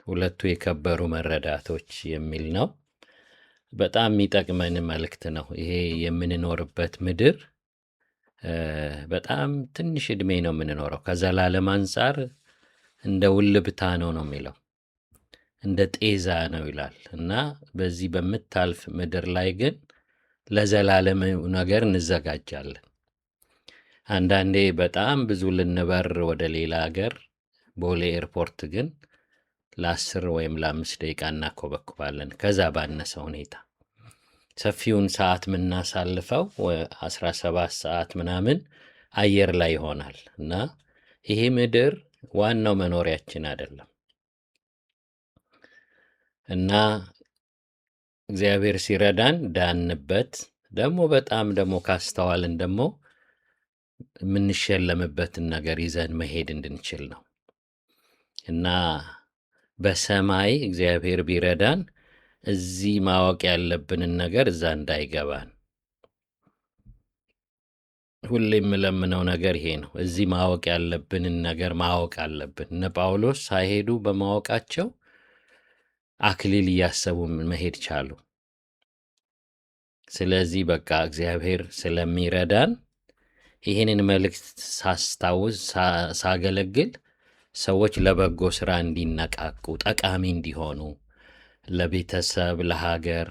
ሁለቱ የከበሩ መረዳቶች የሚል ነው። በጣም የሚጠቅመን መልእክት ነው። ይሄ የምንኖርበት ምድር በጣም ትንሽ ዕድሜ ነው የምንኖረው። ከዘላለም አንጻር እንደ ውልብታ ነው የሚለው፣ እንደ ጤዛ ነው ይላል እና በዚህ በምታልፍ ምድር ላይ ግን ለዘላለም ነገር እንዘጋጃለን። አንዳንዴ በጣም ብዙ ልንበር ወደ ሌላ ሀገር ቦሌ ኤርፖርት ግን ለ10 ወይም ለ5 ደቂቃ እናኮበኩባለን። ከዛ ባነሰ ሁኔታ ሰፊውን ሰዓት የምናሳልፈው 17 ሰዓት ምናምን አየር ላይ ይሆናል እና ይሄ ምድር ዋናው መኖሪያችን አይደለም እና እግዚአብሔር ሲረዳን ዳንበት። ደግሞ በጣም ደግሞ ካስተዋልን ደግሞ የምንሸለምበትን ነገር ይዘን መሄድ እንድንችል ነው እና በሰማይ እግዚአብሔር ቢረዳን እዚህ ማወቅ ያለብንን ነገር እዛ እንዳይገባን ሁሌ የምለምነው ነገር ይሄ ነው። እዚህ ማወቅ ያለብንን ነገር ማወቅ አለብን። እነ ጳውሎስ ሳይሄዱ በማወቃቸው አክሊል እያሰቡ መሄድ ቻሉ። ስለዚህ በቃ እግዚአብሔር ስለሚረዳን ይህንን መልእክት ሳስታውስ ሳገለግል ሰዎች ለበጎ ስራ እንዲነቃቁ፣ ጠቃሚ እንዲሆኑ፣ ለቤተሰብ፣ ለሀገር፣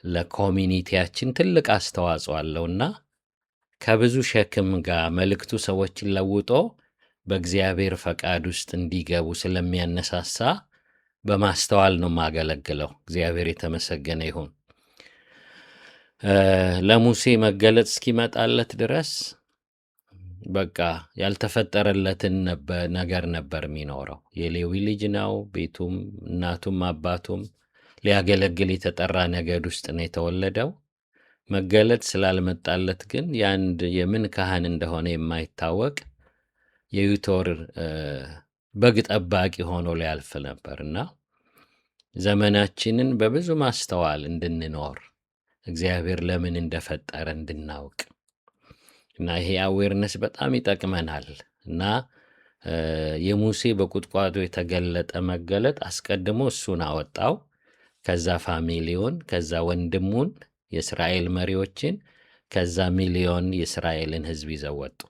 ለኮሚኒቲያችን ትልቅ አስተዋጽኦ አለውና ከብዙ ሸክም ጋር መልእክቱ ሰዎችን ለውጦ በእግዚአብሔር ፈቃድ ውስጥ እንዲገቡ ስለሚያነሳሳ በማስተዋል ነው የማገለግለው። እግዚአብሔር የተመሰገነ ይሁን። ለሙሴ መገለጥ እስኪመጣለት ድረስ በቃ ያልተፈጠረለትን ነገር ነበር የሚኖረው። የሌዊ ልጅ ነው። ቤቱም እናቱም አባቱም ሊያገለግል የተጠራ ነገድ ውስጥ ነው የተወለደው። መገለጥ ስላልመጣለት ግን የአንድ የምን ካህን እንደሆነ የማይታወቅ የዩቶር በግ ጠባቂ ሆኖ ሊያልፍ ነበርና ዘመናችንን በብዙ ማስተዋል እንድንኖር እግዚአብሔር ለምን እንደፈጠረ እንድናውቅ እና ይሄ አዌርነስ በጣም ይጠቅመናል እና የሙሴ በቁጥቋጦ የተገለጠ መገለጥ አስቀድሞ እሱን አወጣው። ከዛ ፋሚሊውን፣ ከዛ ወንድሙን፣ የእስራኤል መሪዎችን፣ ከዛ ሚሊዮን የእስራኤልን ሕዝብ ይዘው ወጡ።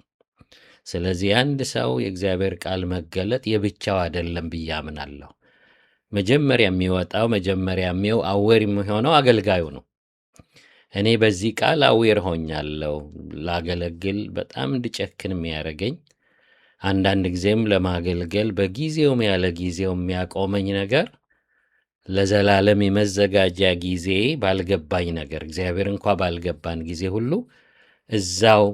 ስለዚህ አንድ ሰው የእግዚአብሔር ቃል መገለጥ የብቻው አይደለም ብዬ አምናለሁ። መጀመሪያ የሚወጣው መጀመሪያ አዌር የሚሆነው አገልጋዩ ነው። እኔ በዚህ ቃል አዌር ሆኛለሁ። ላገለግል በጣም እንድጨክን የሚያደርገኝ አንዳንድ ጊዜም ለማገልገል በጊዜውም ያለ ጊዜው የሚያቆመኝ ነገር ለዘላለም የመዘጋጃ ጊዜ ባልገባኝ ነገር እግዚአብሔር እንኳ ባልገባን ጊዜ ሁሉ እዛው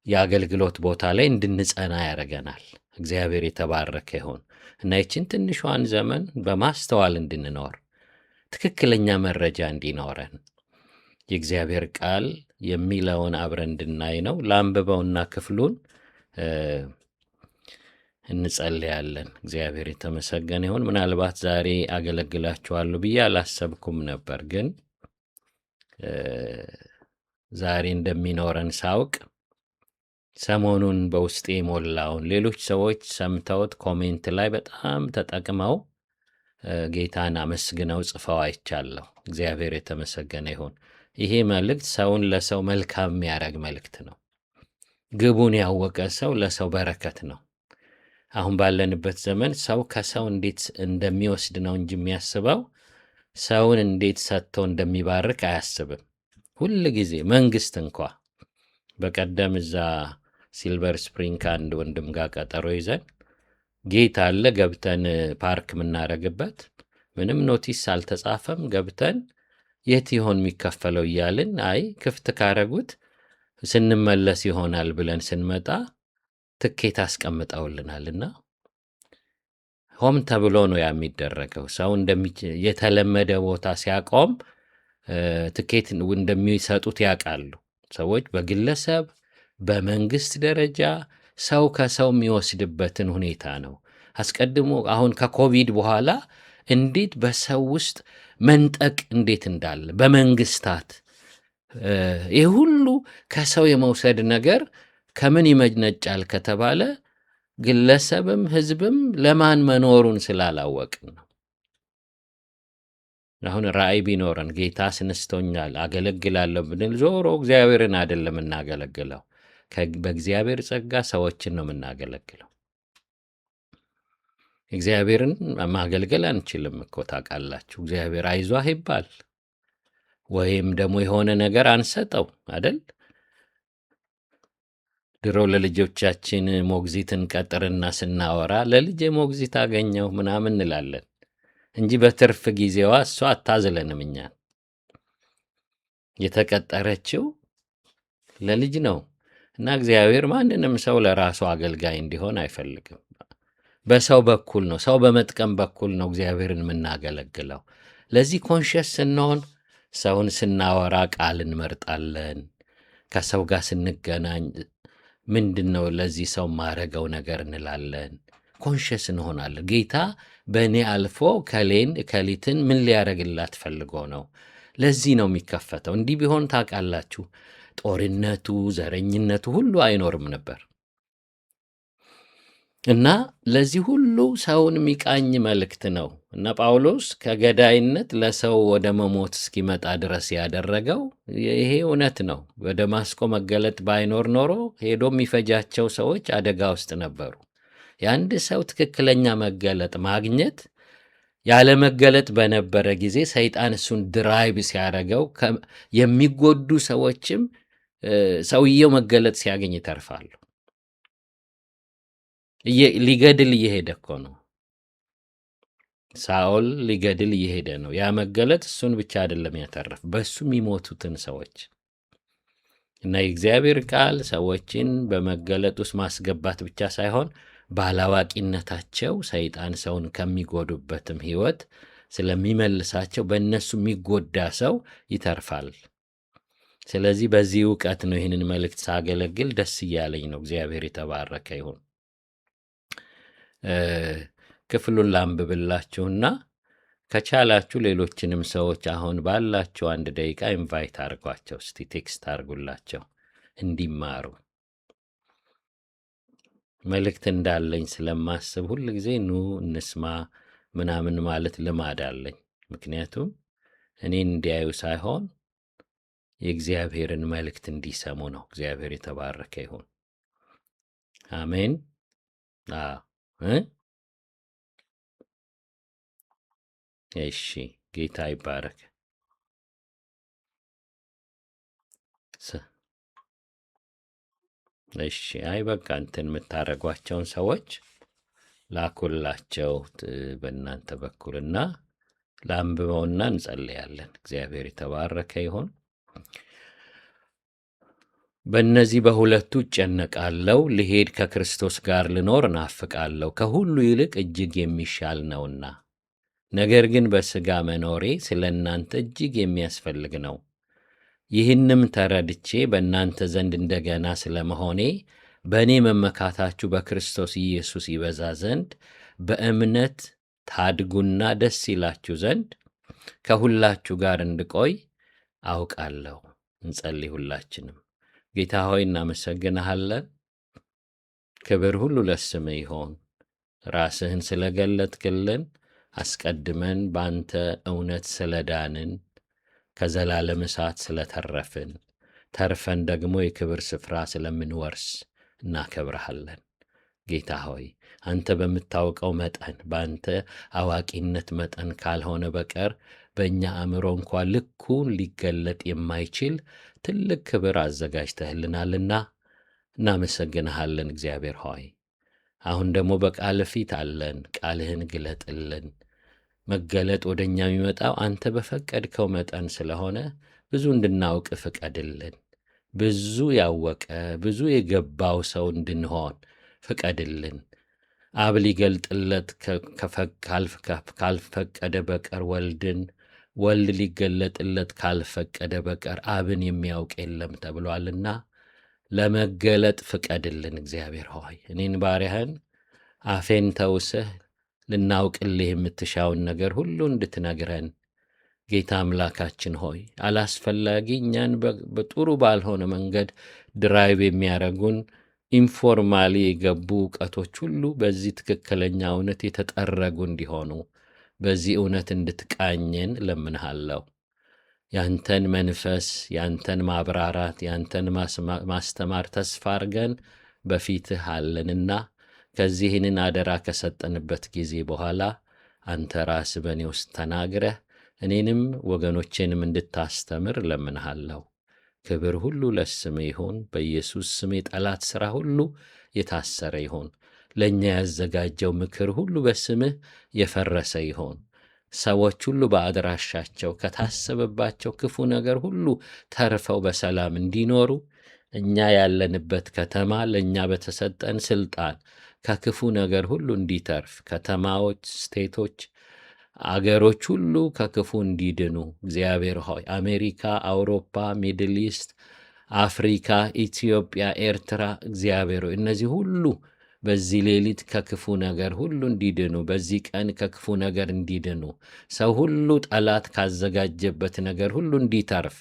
የአገልግሎት ቦታ ላይ እንድንጸና ያደርገናል። እግዚአብሔር የተባረከ ይሁን እና ይችን ትንሿን ዘመን በማስተዋል እንድንኖር ትክክለኛ መረጃ እንዲኖረን የእግዚአብሔር ቃል የሚለውን አብረን እንድናይ ነው። ለአንብበውና ክፍሉን እንጸልያለን። እግዚአብሔር የተመሰገነ ይሁን። ምናልባት ዛሬ አገለግላችኋለሁ ብዬ አላሰብኩም ነበር፣ ግን ዛሬ እንደሚኖረን ሳውቅ ሰሞኑን በውስጤ ሞላውን ሌሎች ሰዎች ሰምተውት ኮሜንት ላይ በጣም ተጠቅመው ጌታን አመስግነው ጽፈው አይቻለሁ። እግዚአብሔር የተመሰገነ ይሁን። ይሄ መልእክት ሰውን ለሰው መልካም የሚያደርግ መልእክት ነው። ግቡን ያወቀ ሰው ለሰው በረከት ነው። አሁን ባለንበት ዘመን ሰው ከሰው እንዴት እንደሚወስድ ነው እንጂ የሚያስበው ሰውን እንዴት ሰጥቶ እንደሚባርክ አያስብም። ሁል ጊዜ መንግስት እንኳ በቀደም እዛ ሲልቨር ስፕሪንግ ከአንድ ወንድም ጋር ቀጠሮ ይዘን ጌት አለ ገብተን ፓርክ የምናደርግበት ምንም ኖቲስ አልተጻፈም። ገብተን የት ይሆን የሚከፈለው እያልን አይ ክፍት ካረጉት ስንመለስ ይሆናል ብለን ስንመጣ ትኬት አስቀምጠውልናልና ሆም ተብሎ ነው የሚደረገው። ሰው የተለመደ ቦታ ሲያቆም ትኬት እንደሚሰጡት ያውቃሉ ሰዎች። በግለሰብ በመንግስት ደረጃ ሰው ከሰው የሚወስድበትን ሁኔታ ነው። አስቀድሞ አሁን ከኮቪድ በኋላ እንዴት በሰው ውስጥ መንጠቅ እንዴት እንዳለ በመንግስታት ይህ ሁሉ ከሰው የመውሰድ ነገር ከምን ይመነጫል ከተባለ ግለሰብም ህዝብም ለማን መኖሩን ስላላወቅን ነው። አሁን ራእይ ቢኖረን ጌታ አስነስቶኛል አገለግላለሁ ብንል ዞሮ እግዚአብሔርን አይደለም የምናገለግለው፣ በእግዚአብሔር ጸጋ ሰዎችን ነው የምናገለግለው። እግዚአብሔርን ማገልገል አንችልም እኮ ታውቃላችሁ። እግዚአብሔር አይዟህ ይባል ወይም ደግሞ የሆነ ነገር አንሰጠው አደል? ድሮ ለልጆቻችን ሞግዚትን ቀጥርና ስናወራ ለልጄ ሞግዚት አገኘው ምናምን እንላለን እንጂ በትርፍ ጊዜዋ እሷ አታዝለንም። እኛን የተቀጠረችው ለልጅ ነው እና እግዚአብሔር ማንንም ሰው ለራሱ አገልጋይ እንዲሆን አይፈልግም። በሰው በኩል ነው፣ ሰው በመጥቀም በኩል ነው እግዚአብሔርን የምናገለግለው። ለዚህ ኮንሽስ ስንሆን ሰውን ስናወራ ቃል እንመርጣለን። ከሰው ጋር ስንገናኝ ምንድን ነው ለዚህ ሰው ማረገው ነገር እንላለን። ኮንሽስ እንሆናለን። ጌታ በእኔ አልፎ ከሊትን ምን ሊያደርግላት ፈልጎ ነው? ለዚህ ነው የሚከፈተው። እንዲህ ቢሆን ታውቃላችሁ ጦርነቱ፣ ዘረኝነቱ ሁሉ አይኖርም ነበር። እና ለዚህ ሁሉ ሰውን የሚቃኝ መልእክት ነው እና ጳውሎስ ከገዳይነት ለሰው ወደ መሞት እስኪመጣ ድረስ ያደረገው ይሄ እውነት ነው። በደማስቆ መገለጥ ባይኖር ኖሮ ሄዶ የሚፈጃቸው ሰዎች አደጋ ውስጥ ነበሩ። የአንድ ሰው ትክክለኛ መገለጥ ማግኘት ያለ መገለጥ በነበረ ጊዜ ሰይጣን እሱን ድራይብ ሲያደርገው የሚጎዱ ሰዎችም ሰውየው መገለጥ ሲያገኝ ይተርፋሉ። ሊገድል እየሄደ እኮ ነው። ሳኦል ሊገድል እየሄደ ነው። ያ መገለጥ እሱን ብቻ አይደለም ያተረፍ፣ በሱ የሚሞቱትን ሰዎች እና የእግዚአብሔር ቃል ሰዎችን በመገለጥ ውስጥ ማስገባት ብቻ ሳይሆን ባላዋቂነታቸው ሰይጣን ሰውን ከሚጎዱበትም ሕይወት ስለሚመልሳቸው በእነሱ የሚጎዳ ሰው ይተርፋል። ስለዚህ በዚህ እውቀት ነው ይህንን መልእክት ሳገለግል ደስ እያለኝ ነው። እግዚአብሔር የተባረከ ይሁን። ክፍሉን ላንብብላችሁና ከቻላችሁ ሌሎችንም ሰዎች አሁን ባላችሁ 1 ደቂቃ ኢንቫይት አድርጓቸው፣ እስቲ ቴክስት አድርጉላቸው እንዲማሩ። መልእክት እንዳለኝ ስለማስብ ሁል ጊዜ ኑ እንስማ ምናምን ማለት ልማድ አለኝ። ምክንያቱም እኔን እንዲያዩ ሳይሆን የእግዚአብሔርን መልእክት እንዲሰሙ ነው። እግዚአብሔር የተባረከ ይሁን። አሜን። እሺ፣ ጌታ ይባረክ። እሺ፣ አይ በቃ እንትን የምታደርጓቸውን ሰዎች ላኩላቸው በእናንተ በኩልና ለአንብበውና እንጸልያለን። እግዚአብሔር የተባረከ ይሁን። በእነዚህ በሁለቱ እጨነቃለሁ፣ ልሄድ ከክርስቶስ ጋር ልኖር እናፍቃለሁ፣ ከሁሉ ይልቅ እጅግ የሚሻል ነውና። ነገር ግን በሥጋ መኖሬ ስለ እናንተ እጅግ የሚያስፈልግ ነው። ይህንም ተረድቼ በእናንተ ዘንድ እንደገና ስለ መሆኔ በእኔ መመካታችሁ በክርስቶስ ኢየሱስ ይበዛ ዘንድ በእምነት ታድጉና ደስ ይላችሁ ዘንድ ከሁላችሁ ጋር እንድቆይ አውቃለሁ። እንጸልይ ሁላችንም። ጌታ ሆይ እናመሰግንሃለን። ክብር ሁሉ ለስምህ ይሆን። ራስህን ስለገለጥክልን፣ አስቀድመን በአንተ እውነት ስለዳንን፣ ከዘላለም እሳት ስለተረፍን፣ ተርፈን ደግሞ የክብር ስፍራ ስለምንወርስ እናከብረሃለን። ጌታ ሆይ አንተ በምታውቀው መጠን በአንተ አዋቂነት መጠን ካልሆነ በቀር በእኛ አእምሮ እንኳ ልኩን ሊገለጥ የማይችል ትልቅ ክብር አዘጋጅተህልናልና እናመሰግንሃለን። እግዚአብሔር ሆይ አሁን ደግሞ በቃል ፊት አለን። ቃልህን ግለጥልን። መገለጥ ወደ እኛ የሚመጣው አንተ በፈቀድከው መጠን ስለሆነ ብዙ እንድናውቅ ፍቀድልን። ብዙ ያወቀ ብዙ የገባው ሰው እንድንሆን ፍቀድልን። አብ ሊገልጥለት ካልፈቀደ በቀር ወልድን፣ ወልድ ሊገለጥለት ካልፈቀደ በቀር አብን የሚያውቅ የለም ተብሏልና ለመገለጥ ፍቀድልን። እግዚአብሔር ሆይ እኔን ባሪያህን አፌን ተውሰህ ልናውቅልህ የምትሻውን ነገር ሁሉ እንድትነግረን ጌታ አምላካችን ሆይ አላስፈላጊ እኛን በጥሩ ባልሆነ መንገድ ድራይቭ የሚያደርጉን ኢንፎርማሊ የገቡ እውቀቶች ሁሉ በዚህ ትክክለኛ እውነት የተጠረጉ እንዲሆኑ በዚህ እውነት እንድትቃኘን እለምንሃለሁ። ያንተን መንፈስ፣ ያንተን ማብራራት፣ ያንተን ማስተማር ተስፋ አድርገን በፊትህ አለንና ከዚህንን አደራ ከሰጠንበት ጊዜ በኋላ አንተ ራስህ በእኔ ውስጥ ተናግረህ እኔንም ወገኖቼንም እንድታስተምር እለምንሃለሁ። ክብር ሁሉ ለስም ይሁን። በኢየሱስ ስም የጠላት ሥራ ሁሉ የታሰረ ይሁን። ለእኛ ያዘጋጀው ምክር ሁሉ በስምህ የፈረሰ ይሆን። ሰዎች ሁሉ በአድራሻቸው ከታሰበባቸው ክፉ ነገር ሁሉ ተርፈው በሰላም እንዲኖሩ እኛ ያለንበት ከተማ ለእኛ በተሰጠን ስልጣን ከክፉ ነገር ሁሉ እንዲተርፍ ከተማዎች፣ ስቴቶች፣ አገሮች ሁሉ ከክፉ እንዲድኑ እግዚአብሔር ሆይ አሜሪካ፣ አውሮፓ፣ ሚድል ኢስት፣ አፍሪካ፣ ኢትዮጵያ፣ ኤርትራ እግዚአብሔር ሆይ እነዚህ ሁሉ በዚህ ሌሊት ከክፉ ነገር ሁሉ እንዲድኑ፣ በዚህ ቀን ከክፉ ነገር እንዲድኑ፣ ሰው ሁሉ ጠላት ካዘጋጀበት ነገር ሁሉ እንዲተርፍ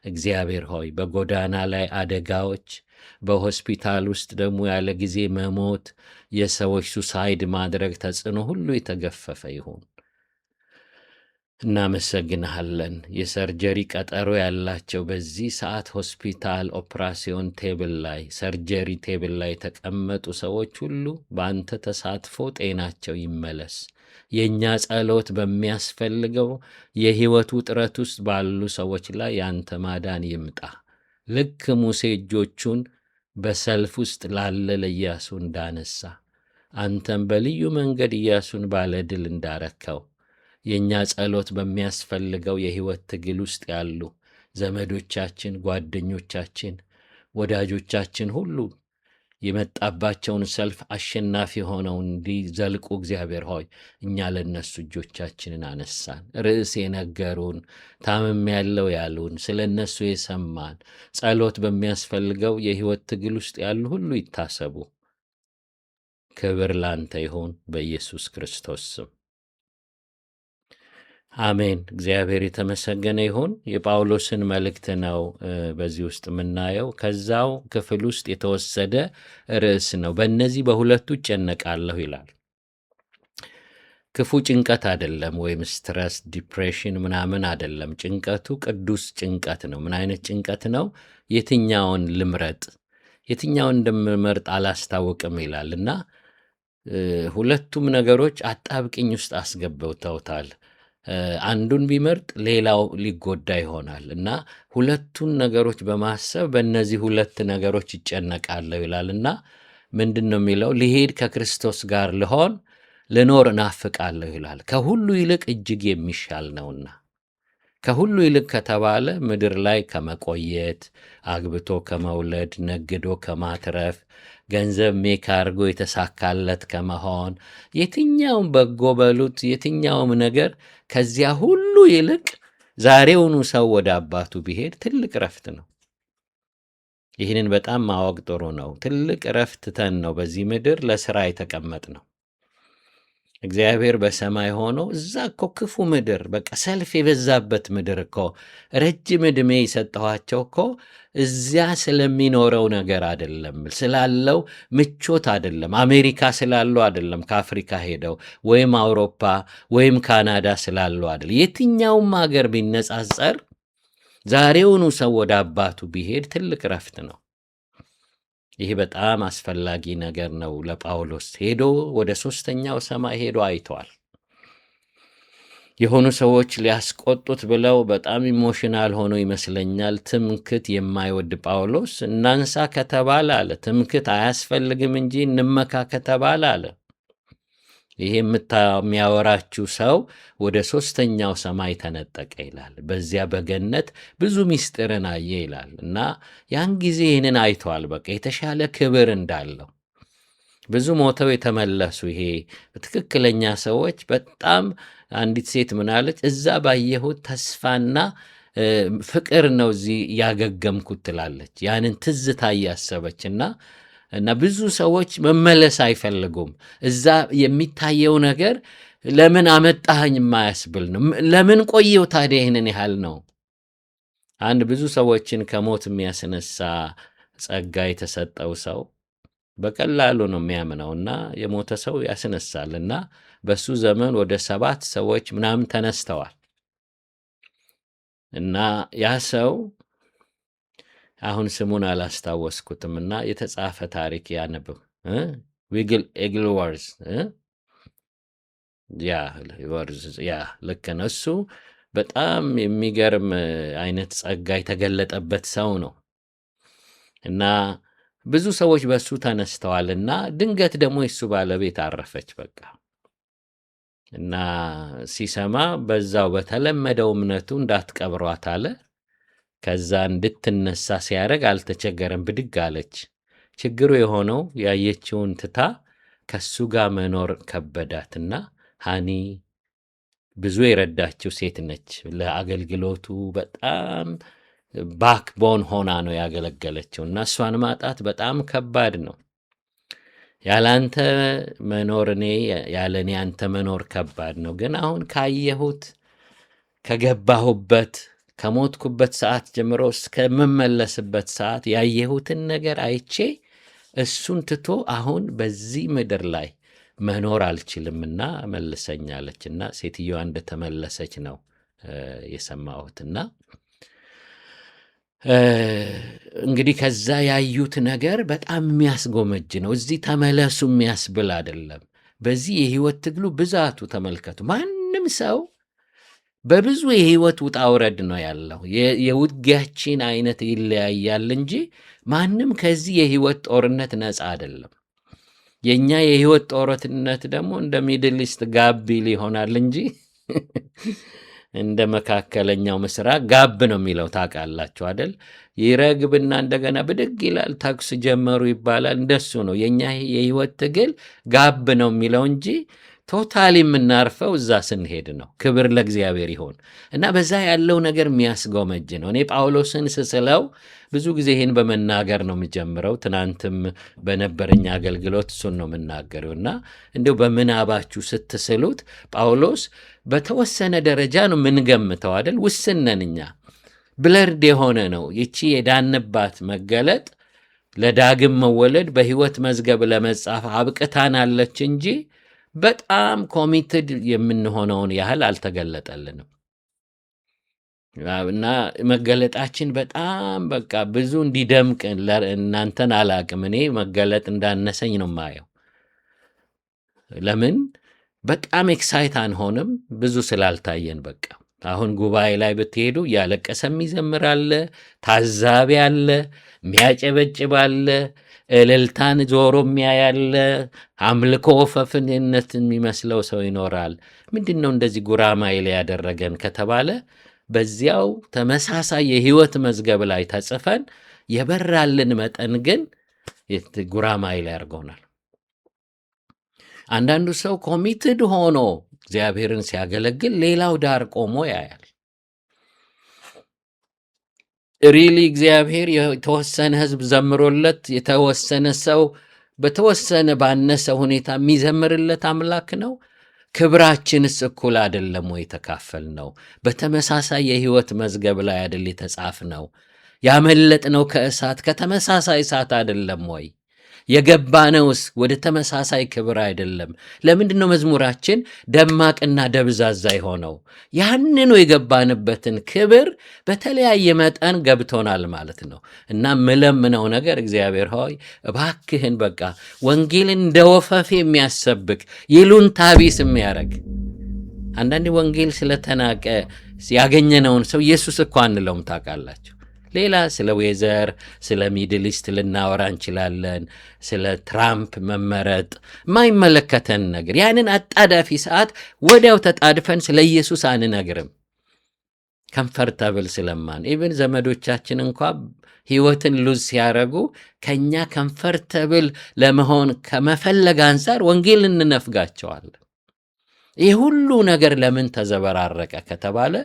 እግዚአብሔር ሆይ በጎዳና ላይ አደጋዎች፣ በሆስፒታል ውስጥ ደግሞ ያለ ጊዜ መሞት፣ የሰዎች ሱሳይድ ማድረግ ተጽዕኖ ሁሉ የተገፈፈ ይሁን። እናመሰግንሃለን። የሰርጀሪ ቀጠሮ ያላቸው በዚህ ሰዓት ሆስፒታል ኦፕራሲዮን ቴብል ላይ ሰርጀሪ ቴብል ላይ የተቀመጡ ሰዎች ሁሉ በአንተ ተሳትፎ ጤናቸው ይመለስ። የእኛ ጸሎት በሚያስፈልገው የሕይወት ውጥረት ውስጥ ባሉ ሰዎች ላይ ያንተ ማዳን ይምጣ። ልክ ሙሴ እጆቹን በሰልፍ ውስጥ ላለ ለኢያሱ እንዳነሳ አንተም በልዩ መንገድ ኢያሱን ባለድል እንዳረከው የእኛ ጸሎት በሚያስፈልገው የሕይወት ትግል ውስጥ ያሉ ዘመዶቻችን፣ ጓደኞቻችን፣ ወዳጆቻችን ሁሉ የመጣባቸውን ሰልፍ አሸናፊ ሆነው እንዲዘልቁ እግዚአብሔር ሆይ እኛ ለነሱ እጆቻችንን አነሳን። ርዕስ የነገሩን ታምም ያለው ያሉን ስለ እነሱ የሰማን ጸሎት በሚያስፈልገው የሕይወት ትግል ውስጥ ያሉ ሁሉ ይታሰቡ። ክብር ላንተ ይሁን በኢየሱስ ክርስቶስ ስም አሜን። እግዚአብሔር የተመሰገነ ይሁን። የጳውሎስን መልእክት ነው በዚህ ውስጥ የምናየው። ከዛው ክፍል ውስጥ የተወሰደ ርዕስ ነው። በእነዚህ በሁለቱ እጨነቃለሁ ይላል። ክፉ ጭንቀት አይደለም፣ ወይም ስትረስ ዲፕሬሽን ምናምን አይደለም። ጭንቀቱ ቅዱስ ጭንቀት ነው። ምን አይነት ጭንቀት ነው? የትኛውን ልምረጥ፣ የትኛውን እንደምመርጥ አላስታውቅም ይላል እና ሁለቱም ነገሮች አጣብቅኝ ውስጥ አስገብተውታል። አንዱን ቢመርጥ ሌላው ሊጎዳ ይሆናል እና ሁለቱን ነገሮች በማሰብ በእነዚህ ሁለት ነገሮች ይጨነቃለሁ ይላል እና ምንድን ነው የሚለው? ልሄድ ከክርስቶስ ጋር ልሆን ልኖር እናፍቃለሁ ይላል። ከሁሉ ይልቅ እጅግ የሚሻል ነውና። ከሁሉ ይልቅ ከተባለ ምድር ላይ ከመቆየት፣ አግብቶ ከመውለድ፣ ነግዶ ከማትረፍ፣ ገንዘብ ሜክ አድርጎ የተሳካለት ከመሆን፣ የትኛውም በጎ በሉት የትኛውም ነገር ከዚያ ሁሉ ይልቅ ዛሬውኑ ሰው ወደ አባቱ ቢሄድ ትልቅ ረፍት ነው። ይህንን በጣም ማወቅ ጥሩ ነው። ትልቅ ረፍት ተን ነው በዚህ ምድር ለሥራ የተቀመጥ ነው። እግዚአብሔር በሰማይ ሆኖ እዛ እኮ ክፉ ምድር፣ በቃ ሰልፍ የበዛበት ምድር እኮ ረጅም ዕድሜ የሰጠኋቸው እኮ እዚያ ስለሚኖረው ነገር አይደለም፣ ስላለው ምቾት አይደለም፣ አሜሪካ ስላለው አይደለም፣ ከአፍሪካ ሄደው ወይም አውሮፓ ወይም ካናዳ ስላለው አይደለም። የትኛውም ሀገር ቢነጻጸር ዛሬውኑ ሰው ወደ አባቱ ቢሄድ ትልቅ ረፍት ነው። ይህ በጣም አስፈላጊ ነገር ነው ለጳውሎስ። ሄዶ ወደ ሦስተኛው ሰማይ ሄዶ አይተዋል። የሆኑ ሰዎች ሊያስቆጡት ብለው በጣም ኢሞሽናል ሆኖ ይመስለኛል። ትምክት የማይወድ ጳውሎስ እናንሳ ከተባለ አለ ትምክት አያስፈልግም እንጂ እንመካ ከተባለ አለ ይሄ የሚያወራችሁ ሰው ወደ ሦስተኛው ሰማይ ተነጠቀ ይላል። በዚያ በገነት ብዙ ምስጢርን አየ ይላል እና ያን ጊዜ ይህንን አይተዋል። በቃ የተሻለ ክብር እንዳለው ብዙ ሞተው የተመለሱ ይሄ በትክክለኛ ሰዎች። በጣም አንዲት ሴት ምናለች? እዛ ባየሁት ተስፋና ፍቅር ነው እዚህ ያገገምኩት ትላለች። ያንን ትዝታ እያሰበች እና ብዙ ሰዎች መመለስ አይፈልጉም። እዛ የሚታየው ነገር ለምን አመጣኸኝ የማያስብል ነው። ለምን ቆየው ታዲያ ይህንን ያህል ነው። አንድ ብዙ ሰዎችን ከሞት የሚያስነሳ ጸጋ የተሰጠው ሰው በቀላሉ ነው የሚያምነውና የሞተ ሰው ያስነሳልና በሱ ዘመን ወደ 7 ሰዎች ምናምን ተነስተዋል። እና ያ ሰው አሁን ስሙን አላስታወስኩትም እና የተጻፈ ታሪክ ያነብብ ኤግልወርዝ ያ ልክ ነው። እሱ በጣም የሚገርም አይነት ጸጋ የተገለጠበት ሰው ነው እና ብዙ ሰዎች በሱ ተነስተዋልና ድንገት ደግሞ የሱ ባለቤት አረፈች በቃ። እና ሲሰማ በዛው በተለመደው እምነቱ እንዳትቀብሯት አለ። ከዛ እንድትነሳ ሲያደርግ አልተቸገረም፣ ብድግ አለች። ችግሩ የሆነው ያየችውን ትታ ከሱ ጋር መኖር ከበዳትና ሃኒ ብዙ የረዳችው ሴት ነች። ለአገልግሎቱ በጣም ባክቦን ሆና ነው ያገለገለችው እና እሷን ማጣት በጣም ከባድ ነው። ያላንተ መኖር ያለኔ አንተ መኖር ከባድ ነው። ግን አሁን ካየሁት ከገባሁበት ከሞትኩበት ሰዓት ጀምሮ እስከምመለስበት ሰዓት ያየሁትን ነገር አይቼ እሱን ትቶ አሁን በዚህ ምድር ላይ መኖር አልችልምና መልሰኛለችና ሴትዮዋ እንደተመለሰች ነው የሰማሁትና እንግዲህ ከዛ ያዩት ነገር በጣም የሚያስጎመጅ ነው። እዚህ ተመለሱ የሚያስብል አይደለም። በዚህ የህይወት ትግሉ ብዛቱ ተመልከቱ። ማንም ሰው በብዙ የህይወት ውጣ ውረድ ነው ያለው። የውጊያችን አይነት ይለያያል እንጂ ማንም ከዚህ የህይወት ጦርነት ነፃ አይደለም። የኛ የህይወት ጦርነት ደግሞ እንደ ሚድል ኢስት ጋቢል ይሆናል እንጂ እንደ መካከለኛው ምስራቅ ጋብ ነው የሚለው ታውቃላችሁ አይደል? ይረግብና እንደገና ብድግ ይላል። ተኩስ ጀመሩ ይባላል። እንደሱ ነው የኛ የህይወት ትግል ጋብ ነው የሚለው እንጂ ቶታሊ የምናርፈው እዛ ስንሄድ ነው። ክብር ለእግዚአብሔር ይሆን እና በዛ ያለው ነገር የሚያስጎመጅ ነው። እኔ ጳውሎስን ስስለው ብዙ ጊዜ ይህን በመናገር ነው የምጀምረው። ትናንትም በነበረኝ አገልግሎት እሱን ነው የምናገረው እና እንዲሁ በምናባችሁ ስትስሉት ጳውሎስ በተወሰነ ደረጃ ነው የምንገምተው አይደል? ውስን ነን እኛ። ብለርድ የሆነ ነው። ይቺ የዳንባት መገለጥ ለዳግም መወለድ በህይወት መዝገብ ለመጻፍ አብቅታናለች እንጂ በጣም ኮሚትድ የምንሆነውን ያህል አልተገለጠልንም እና መገለጣችን በጣም በቃ ብዙ እንዲደምቅ እናንተን አላቅም። እኔ መገለጥ እንዳነሰኝ ነው ማየው። ለምን በጣም ኤክሳይት አንሆንም? ብዙ ስላልታየን በቃ። አሁን ጉባኤ ላይ ብትሄዱ እያለቀሰ የሚዘምር አለ፣ ታዛቢ አለ፣ የሚያጨበጭብ አለ፣ እልልታን ዞሮ የሚያያለ፣ አምልኮ ወፈፍንነት የሚመስለው ሰው ይኖራል። ምንድን ነው እንደዚህ ጉራማይሌ ያደረገን ከተባለ በዚያው ተመሳሳይ የህይወት መዝገብ ላይ ተጽፈን የበራልን መጠን ግን ጉራማይሌ ያርገውናል። አንዳንዱ ሰው ኮሚትድ ሆኖ እግዚአብሔርን ሲያገለግል ሌላው ዳር ቆሞ ያያል። ሪሊ እግዚአብሔር የተወሰነ ህዝብ ዘምሮለት የተወሰነ ሰው በተወሰነ ባነሰ ሁኔታ የሚዘምርለት አምላክ ነው? ክብራችንስ እኩል አይደለም ወይ ተካፈል ነው? በተመሳሳይ የህይወት መዝገብ ላይ አይደል የተጻፍ ነው? ያመለጥነው ከእሳት ከተመሳሳይ እሳት አይደለም ወይ? የገባነውስ ወደ ተመሳሳይ ክብር አይደለም? ለምንድን ነው መዝሙራችን ደማቅና ደብዛዛ የሆነው? ያንኑ የገባንበትን ክብር በተለያየ መጠን ገብቶናል ማለት ነው። እና ምለምነው ነገር እግዚአብሔር ሆይ እባክህን በቃ ወንጌልን እንደ ወፈፌ የሚያሰብክ ይሉንታ ቢስ የሚያደርግ አንዳንዴ ወንጌል ስለተናቀ ያገኘነውን ሰው ኢየሱስ እኮ አንለውም ታውቃላችሁ። ሌላ ስለ ዌዘር ስለ ሚድል ኢስት ልናወራ እንችላለን። ስለ ትራምፕ መመረጥ የማይመለከተን ነገር ያንን አጣዳፊ ሰዓት ወዲያው ተጣድፈን ስለ ኢየሱስ አንነግርም። ከምፈርታብል ስለማን ኢቭን ዘመዶቻችን እንኳ ህይወትን ሉዝ ሲያረጉ ከኛ ከምፈርታብል ለመሆን ከመፈለግ አንጻር ወንጌል እንነፍጋቸዋለን። ይህ ሁሉ ነገር ለምን ተዘበራረቀ ከተባለ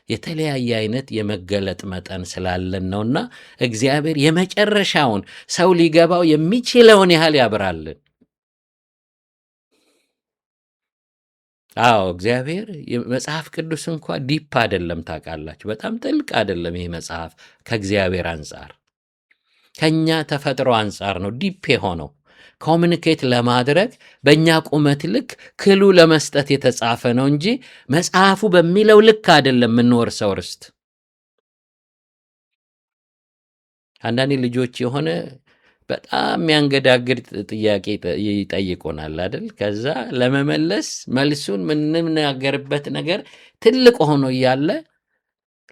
የተለያየ አይነት የመገለጥ መጠን ስላለን ነውና እግዚአብሔር የመጨረሻውን ሰው ሊገባው የሚችለውን ያህል ያብራልን። አዎ እግዚአብሔር መጽሐፍ ቅዱስ እንኳ ዲፕ አይደለም ታውቃላችሁ። በጣም ጥልቅ አይደለም ይህ መጽሐፍ። ከእግዚአብሔር አንጻር ከኛ ተፈጥሮ አንጻር ነው ዲፕ የሆነው። ኮሚኒኬት ለማድረግ በእኛ ቁመት ልክ ክሉ ለመስጠት የተጻፈ ነው እንጂ መጽሐፉ በሚለው ልክ አይደለም የምንወርሰው ርስት። አንዳንድ ልጆች የሆነ በጣም የሚያንገዳግድ ጥያቄ ይጠይቁናል አይደል? ከዛ ለመመለስ መልሱን የምንናገርበት ነገር ትልቅ ሆኖ እያለ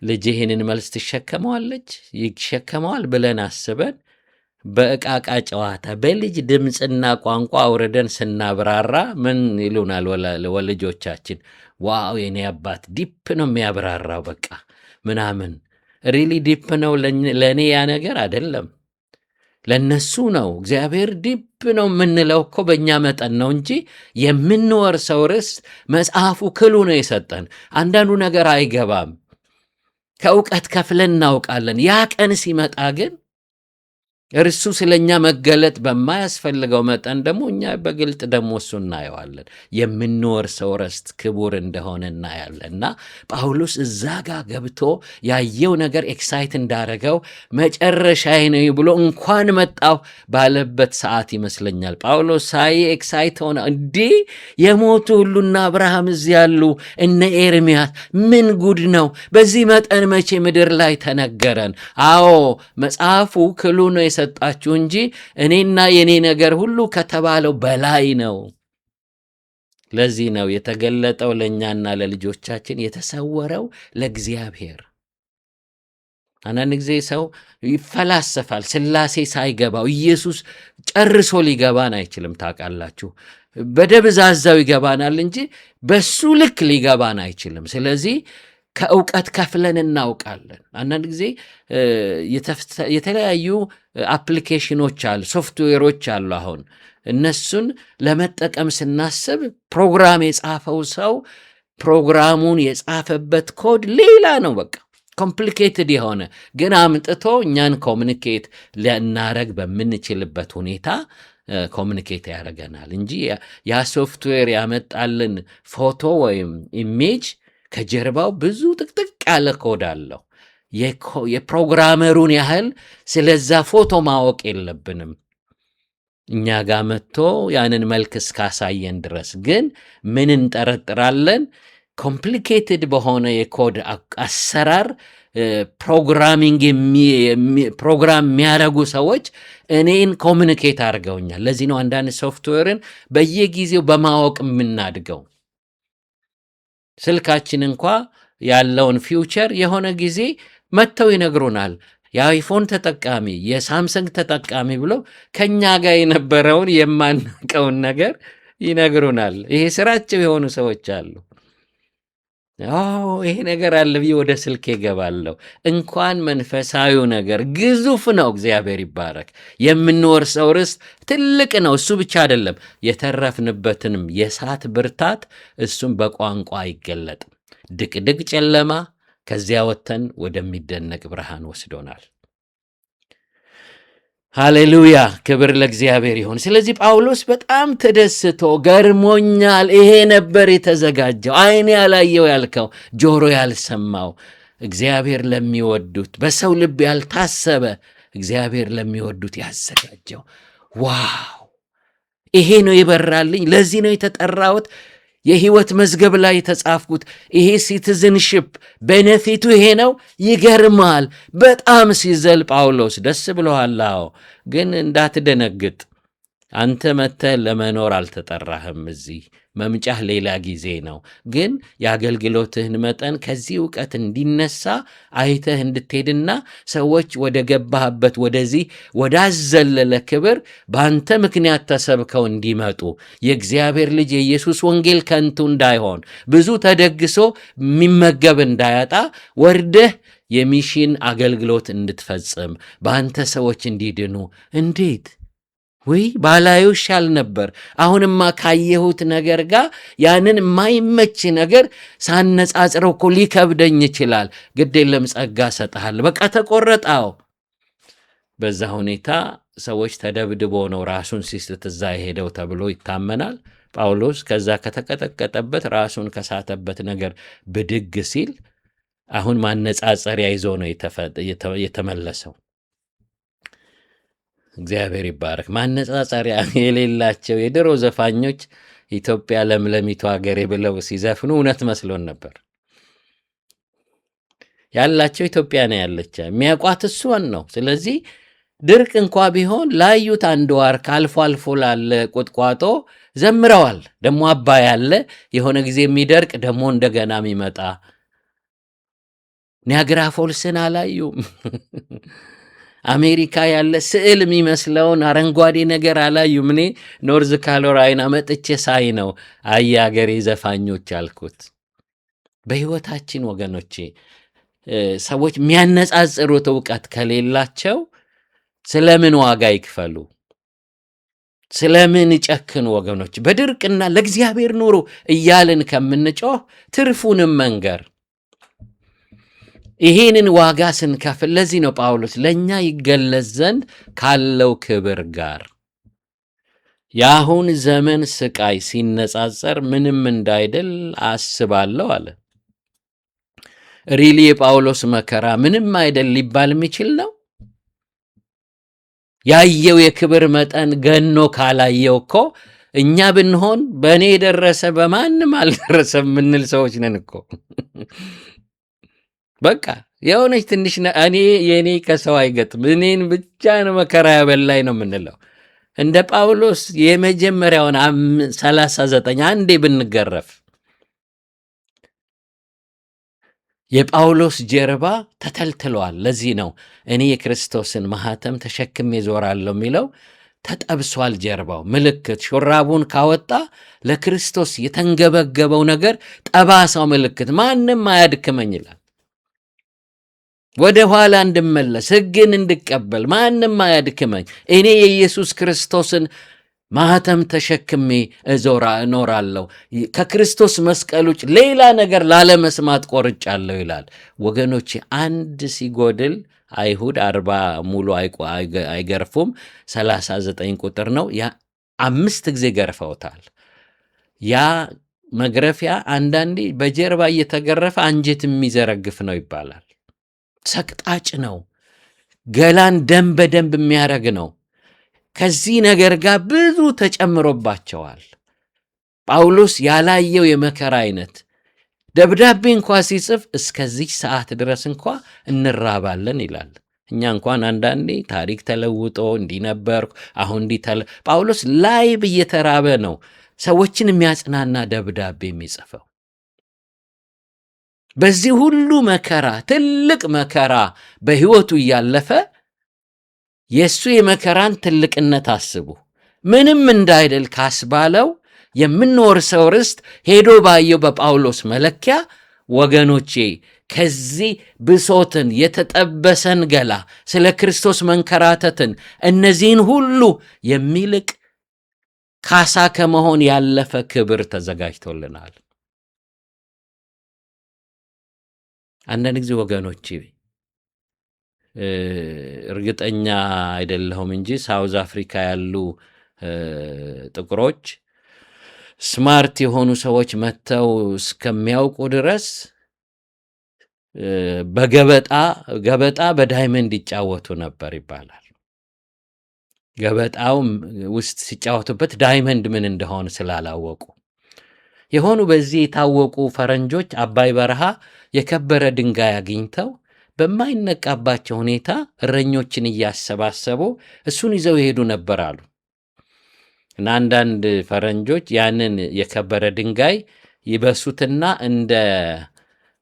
ልጅ ይህንን መልስ ትሸከመዋለች ይሸከመዋል ብለን አስበን በእቃቃ ጨዋታ በልጅ ድምፅና ቋንቋ አውርደን ስናብራራ ምን ይሉናል ወልጆቻችን? ዋው የኔ አባት ዲፕ ነው የሚያብራራው በቃ ምናምን። ሪሊ ዲፕ ነው ለእኔ ያ ነገር አይደለም፣ ለነሱ ነው። እግዚአብሔር ዲፕ ነው የምንለው እኮ በእኛ መጠን ነው እንጂ የምንወርሰው ርስት መጽሐፉ ክሉ ነው የሰጠን። አንዳንዱ ነገር አይገባም፣ ከእውቀት ከፍለን እናውቃለን። ያ ቀን ሲመጣ ግን እርሱ ስለኛ መገለጥ በማያስፈልገው መጠን ደግሞ እኛ በግልጥ ደግሞ እሱ እናየዋለን። የምንወርሰው ርስት ክቡር እንደሆነ እናያለን። እና ጳውሎስ እዛ ጋር ገብቶ ያየው ነገር ኤክሳይት እንዳረገው መጨረሻዬ ነው ብሎ እንኳን መጣሁ ባለበት ሰዓት ይመስለኛል ጳውሎስ ሳይ ኤክሳይት ሆነ። እንዲህ የሞቱ ሁሉና አብርሃም እዚህ ያሉ እነ ኤርምያስ ምን ጉድ ነው! በዚህ መጠን መቼ ምድር ላይ ተነገረን? አዎ መጽሐፉ ክሉ ነው ሰጣችሁ እንጂ እኔና የኔ ነገር ሁሉ ከተባለው በላይ ነው። ለዚህ ነው የተገለጠው ለእኛና ለልጆቻችን፣ የተሰወረው ለእግዚአብሔር። አንዳንድ ጊዜ ሰው ይፈላሰፋል ሥላሴ ሳይገባው። ኢየሱስ ጨርሶ ሊገባን አይችልም። ታውቃላችሁ፣ በደብዛዛው ይገባናል እንጂ በሱ ልክ ሊገባን አይችልም። ስለዚህ ከእውቀት ከፍለን እናውቃለን። አንዳንድ ጊዜ የተለያዩ አፕሊኬሽኖች አሉ፣ ሶፍትዌሮች አሉ። አሁን እነሱን ለመጠቀም ስናስብ ፕሮግራም የጻፈው ሰው ፕሮግራሙን የጻፈበት ኮድ ሌላ ነው። በቃ ኮምፕሊኬትድ የሆነ ግን አምጥቶ እኛን ኮሚኒኬት ልናረግ በምንችልበት ሁኔታ ኮሚኒኬት ያደርገናል እንጂ ያ ሶፍትዌር ያመጣልን ፎቶ ወይም ኢሜጅ ከጀርባው ብዙ ጥቅጥቅ ያለ ኮድ አለው። የፕሮግራመሩን ያህል ስለዛ ፎቶ ማወቅ የለብንም። እኛ ጋር መጥቶ ያንን መልክ እስካሳየን ድረስ ግን ምን እንጠረጥራለን? ኮምፕሊኬትድ በሆነ የኮድ አሰራር ፕሮግራም የሚያደርጉ ሰዎች እኔን ኮሚኒኬት አድርገውኛል። ለዚህ ነው አንዳንድ ሶፍትዌርን በየጊዜው በማወቅ የምናድገው። ስልካችን እንኳ ያለውን ፊውቸር የሆነ ጊዜ መጥተው ይነግሩናል። የአይፎን ተጠቃሚ የሳምሰንግ ተጠቃሚ ብለው ከኛ ጋር የነበረውን የማናውቀውን ነገር ይነግሩናል። ይሄ ስራቸው የሆኑ ሰዎች አሉ። ይሄ ነገር አለ ብዬ ወደ ስልክ ይገባለሁ። እንኳን መንፈሳዊው ነገር ግዙፍ ነው። እግዚአብሔር ይባረክ። የምንወርሰው ርስት ትልቅ ነው። እሱ ብቻ አይደለም፣ የተረፍንበትንም የእሳት ብርታት እሱም በቋንቋ አይገለጥም። ድቅድቅ ጨለማ ከዚያ ወጥተን ወደሚደነቅ ብርሃን ወስዶናል። ሃሌሉያ! ክብር ለእግዚአብሔር ይሁን። ስለዚህ ጳውሎስ በጣም ተደስቶ ገርሞኛል፣ ይሄ ነበር የተዘጋጀው፣ ዓይን ያላየው ያልከው፣ ጆሮ ያልሰማው፣ እግዚአብሔር ለሚወዱት በሰው ልብ ያልታሰበ እግዚአብሔር ለሚወዱት ያዘጋጀው። ዋው! ይሄ ነው የበራልኝ፣ ለዚህ ነው የተጠራሁት፣ የሕይወት መዝገብ ላይ የተጻፍኩት፣ ይሄ ሲቲዝንሽፕ ቤኔፊቱ ይሄ ነው። ይገርማል በጣም ሲዘል ጳውሎስ። ደስ ብሎሃል? አዎ። ግን እንዳትደነግጥ፣ አንተ መጥተህ ለመኖር አልተጠራህም። እዚህ መምጫህ ሌላ ጊዜ ነው። ግን የአገልግሎትህን መጠን ከዚህ እውቀት እንዲነሳ አይተህ እንድትሄድና ሰዎች ወደ ገባህበት ወደዚህ ወዳዘለለ ክብር በአንተ ምክንያት ተሰብከው እንዲመጡ፣ የእግዚአብሔር ልጅ የኢየሱስ ወንጌል ከንቱ እንዳይሆን፣ ብዙ ተደግሶ የሚመገብ እንዳያጣ ወርደህ የሚሽን አገልግሎት እንድትፈጽም፣ በአንተ ሰዎች እንዲድኑ። እንዴት ወይ ባላዩ ይሻል ነበር። አሁንማ ካየሁት ነገር ጋር ያንን የማይመች ነገር ሳነጻጽረው እኮ ሊከብደኝ ይችላል። ግድ የለም ጸጋ ሰጥሃል፣ በቃ ተቆረጣው። በዛ ሁኔታ ሰዎች ተደብድቦ ነው ራሱን ሲስት እዛ የሄደው ተብሎ ይታመናል። ጳውሎስ ከዛ ከተቀጠቀጠበት ራሱን ከሳተበት ነገር ብድግ ሲል አሁን ማነጻጸሪያ ይዞ ነው የተመለሰው። እግዚአብሔር ይባረክ። ማነጻጸሪያ የሌላቸው የድሮ ዘፋኞች ኢትዮጵያ ለምለሚቱ ሀገሬ ብለው ሲዘፍኑ እውነት መስሎን ነበር። ያላቸው ኢትዮጵያ ነው ያለች፣ የሚያውቋት እሷን ነው። ስለዚህ ድርቅ እንኳ ቢሆን ላዩት አንድ ዋርካ አልፎ አልፎ ላለ ቁጥቋጦ ዘምረዋል። ደግሞ አባይ ያለ የሆነ ጊዜ የሚደርቅ ደግሞ እንደገና የሚመጣ ኒያግራ ፎልስን አላዩም። አሜሪካ ያለ ስዕል የሚመስለውን አረንጓዴ ነገር አላዩም። እኔ ኖርዝ ካሮላይና መጥቼ ሳይ ነው አየ አገሬ ዘፋኞች አልኩት። በሕይወታችን ወገኖቼ ሰዎች የሚያነጻጽሩት እውቀት ከሌላቸው ስለምን ዋጋ ይክፈሉ? ስለምን ጨክኑ? ወገኖች በድርቅና ለእግዚአብሔር ኑሩ እያልን ከምንጮህ ትርፉንም መንገር ይሄንን ዋጋ ስንከፍል፣ ለዚህ ነው ጳውሎስ ለእኛ ይገለጽ ዘንድ ካለው ክብር ጋር የአሁን ዘመን ስቃይ ሲነጻጸር ምንም እንዳይደል አስባለሁ አለ። ሪሊ የጳውሎስ መከራ ምንም አይደል ሊባል የሚችል ነው? ያየው የክብር መጠን ገኖ ካላየው እኮ እኛ ብንሆን በእኔ የደረሰ በማንም አልደረሰ የምንል ሰዎች ነን እኮ። በቃ የሆነች ትንሽ የእኔ ከሰው አይገጥም እኔን ብቻ ነው መከራ ያበላይ ነው የምንለው። እንደ ጳውሎስ የመጀመሪያውን 39 አንዴ ብንገረፍ የጳውሎስ ጀርባ ተተልትሏል። ለዚህ ነው እኔ የክርስቶስን ማኅተም ተሸክሜ ዞራለሁ የሚለው። ተጠብሷል ጀርባው። ምልክት ሹራቡን ካወጣ ለክርስቶስ የተንገበገበው ነገር ጠባሳው ምልክት ማንም አያድክመኝ ይላል። ወደ ኋላ እንድመለስ ሕግን እንድቀበል ማንም አያድክመኝ። እኔ የኢየሱስ ክርስቶስን ማኅተም ተሸክሜ እኖራለሁ። ከክርስቶስ መስቀል ውጭ ሌላ ነገር ላለመስማት ቆርጫለሁ ይላል። ወገኖቼ አንድ ሲጎድል አይሁድ 40 ሙሉ አይገርፉም። 39 ቁጥር ነው። 5 ጊዜ ገርፈውታል። ያ መግረፊያ አንዳንዴ በጀርባ እየተገረፈ አንጀት የሚዘረግፍ ነው ይባላል። ሰቅጣጭ ነው። ገላን ደም በደንብ የሚያደርግ ነው። ከዚህ ነገር ጋር ብዙ ተጨምሮባቸዋል። ጳውሎስ ያላየው የመከራ አይነት ደብዳቤ እንኳ ሲጽፍ እስከዚህ ሰዓት ድረስ እንኳ እንራባለን ይላል። እኛ እንኳን አንዳንዴ ታሪክ ተለውጦ እንዲነበርኩ አሁን ጳውሎስ ላይብ እየተራበ ነው ሰዎችን የሚያጽናና ደብዳቤ የሚጽፈው። በዚህ ሁሉ መከራ ትልቅ መከራ በሕይወቱ እያለፈ የእሱ የመከራን ትልቅነት አስቡ። ምንም እንዳይደል ካስባለው የምንወርሰው ርስት ሄዶ ባየው በጳውሎስ መለኪያ ወገኖቼ ከዚህ ብሶትን፣ የተጠበሰን ገላ፣ ስለ ክርስቶስ መንከራተትን፣ እነዚህን ሁሉ የሚልቅ ካሳ ከመሆን ያለፈ ክብር ተዘጋጅቶልናል። አንዳንድ ጊዜ ወገኖቼ እርግጠኛ አይደለሁም እንጂ ሳውዝ አፍሪካ ያሉ ጥቁሮች ስማርት የሆኑ ሰዎች መጥተው እስከሚያውቁ ድረስ ገበጣ በዳይመንድ ይጫወቱ ነበር ይባላል። ገበጣው ውስጥ ሲጫወቱበት ዳይመንድ ምን እንደሆነ ስላላወቁ የሆኑ በዚህ የታወቁ ፈረንጆች አባይ በረሃ የከበረ ድንጋይ አግኝተው በማይነቃባቸው ሁኔታ እረኞችን እያሰባሰቡ እሱን ይዘው ይሄዱ ነበር አሉ። እና አንዳንድ ፈረንጆች ያንን የከበረ ድንጋይ ይበሱትና እንደ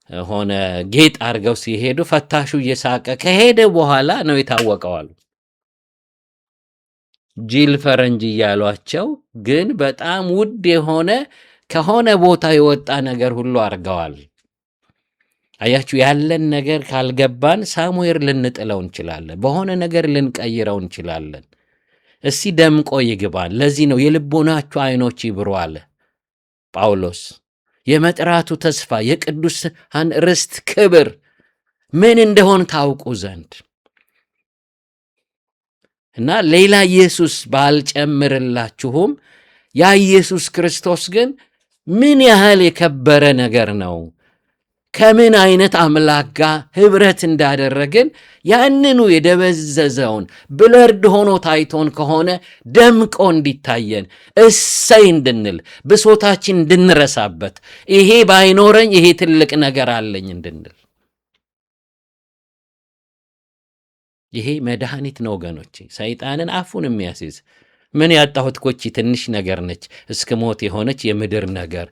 ሆነ ጌጥ አድርገው ሲሄዱ ፈታሹ እየሳቀ ከሄደ በኋላ ነው የታወቀው አሉ። ጂል ፈረንጅ እያሏቸው ግን በጣም ውድ የሆነ ከሆነ ቦታ የወጣ ነገር ሁሉ አድርገዋል። አያችሁ፣ ያለን ነገር ካልገባን ሳሙኤር ልንጥለው እንችላለን፣ በሆነ ነገር ልንቀይረው እንችላለን። እስቲ ደምቆ ይግባን። ለዚህ ነው የልቦናችሁ ዓይኖች ይብሩ አለ ጳውሎስ። የመጥራቱ ተስፋ የቅዱሳን ርስት ክብር ምን እንደሆን ታውቁ ዘንድ እና ሌላ ኢየሱስ ባልጨምርላችሁም ያ ኢየሱስ ክርስቶስ ግን ምን ያህል የከበረ ነገር ነው። ከምን አይነት አምላክ ጋር ኅብረት እንዳደረግን ያንኑ የደበዘዘውን ብለርድ ሆኖ ታይቶን ከሆነ ደምቆ እንዲታየን እሰይ እንድንል ብሶታችን እንድንረሳበት ይሄ ባይኖረኝ ይሄ ትልቅ ነገር አለኝ እንድንል ይሄ መድኃኒት ነው ወገኖቼ። ሰይጣንን አፉን የሚያስይዝ ምን ያጣሁት ኮቺ ትንሽ ነገር ነች እስከ ሞት የሆነች የምድር ነገር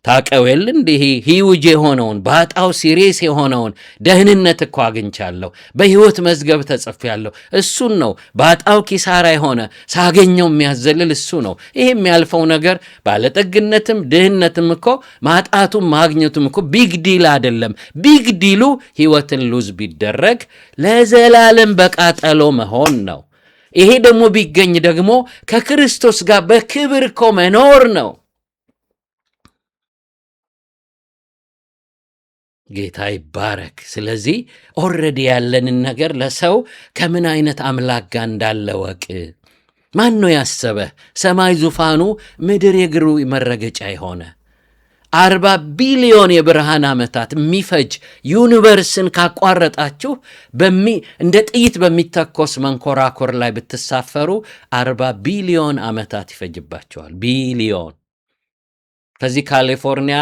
ታቀወል እንዲህ ሂውጅ የሆነውን ባጣው ሲሪየስ የሆነውን ደህንነት እኮ አግኝቻለሁ፣ በሕይወት መዝገብ ተጽፌያለሁ። እሱን ነው ባጣው ኪሳራ የሆነ ሳገኘው የሚያዘልል እሱ ነው። ይሄ የሚያልፈው ነገር ባለጠግነትም ድህነትም እኮ ማጣቱም ማግኘቱም እኮ ቢግ ዲል አይደለም። ቢግ ዲሉ ሕይወትን ሉዝ ቢደረግ ለዘላለም በቃጠሎ መሆን ነው። ይሄ ደግሞ ቢገኝ ደግሞ ከክርስቶስ ጋር በክብር እኮ መኖር ነው። ጌታ ይባረክ። ስለዚህ ኦልሬዲ ያለንን ነገር ለሰው ከምን አይነት አምላክ ጋር እንዳለ ወቅ። ማን ነው ያሰበህ ሰማይ ዙፋኑ ምድር የእግሩ መረገጫ የሆነ 40 ቢሊዮን የብርሃን ዓመታት የሚፈጅ ዩኒቨርስን ካቋረጣችሁ እንደ ጥይት በሚተኮስ መንኮራኮር ላይ ብትሳፈሩ 40 ቢሊዮን ዓመታት ይፈጅባቸዋል። ቢሊዮን። ከዚህ ካሊፎርኒያ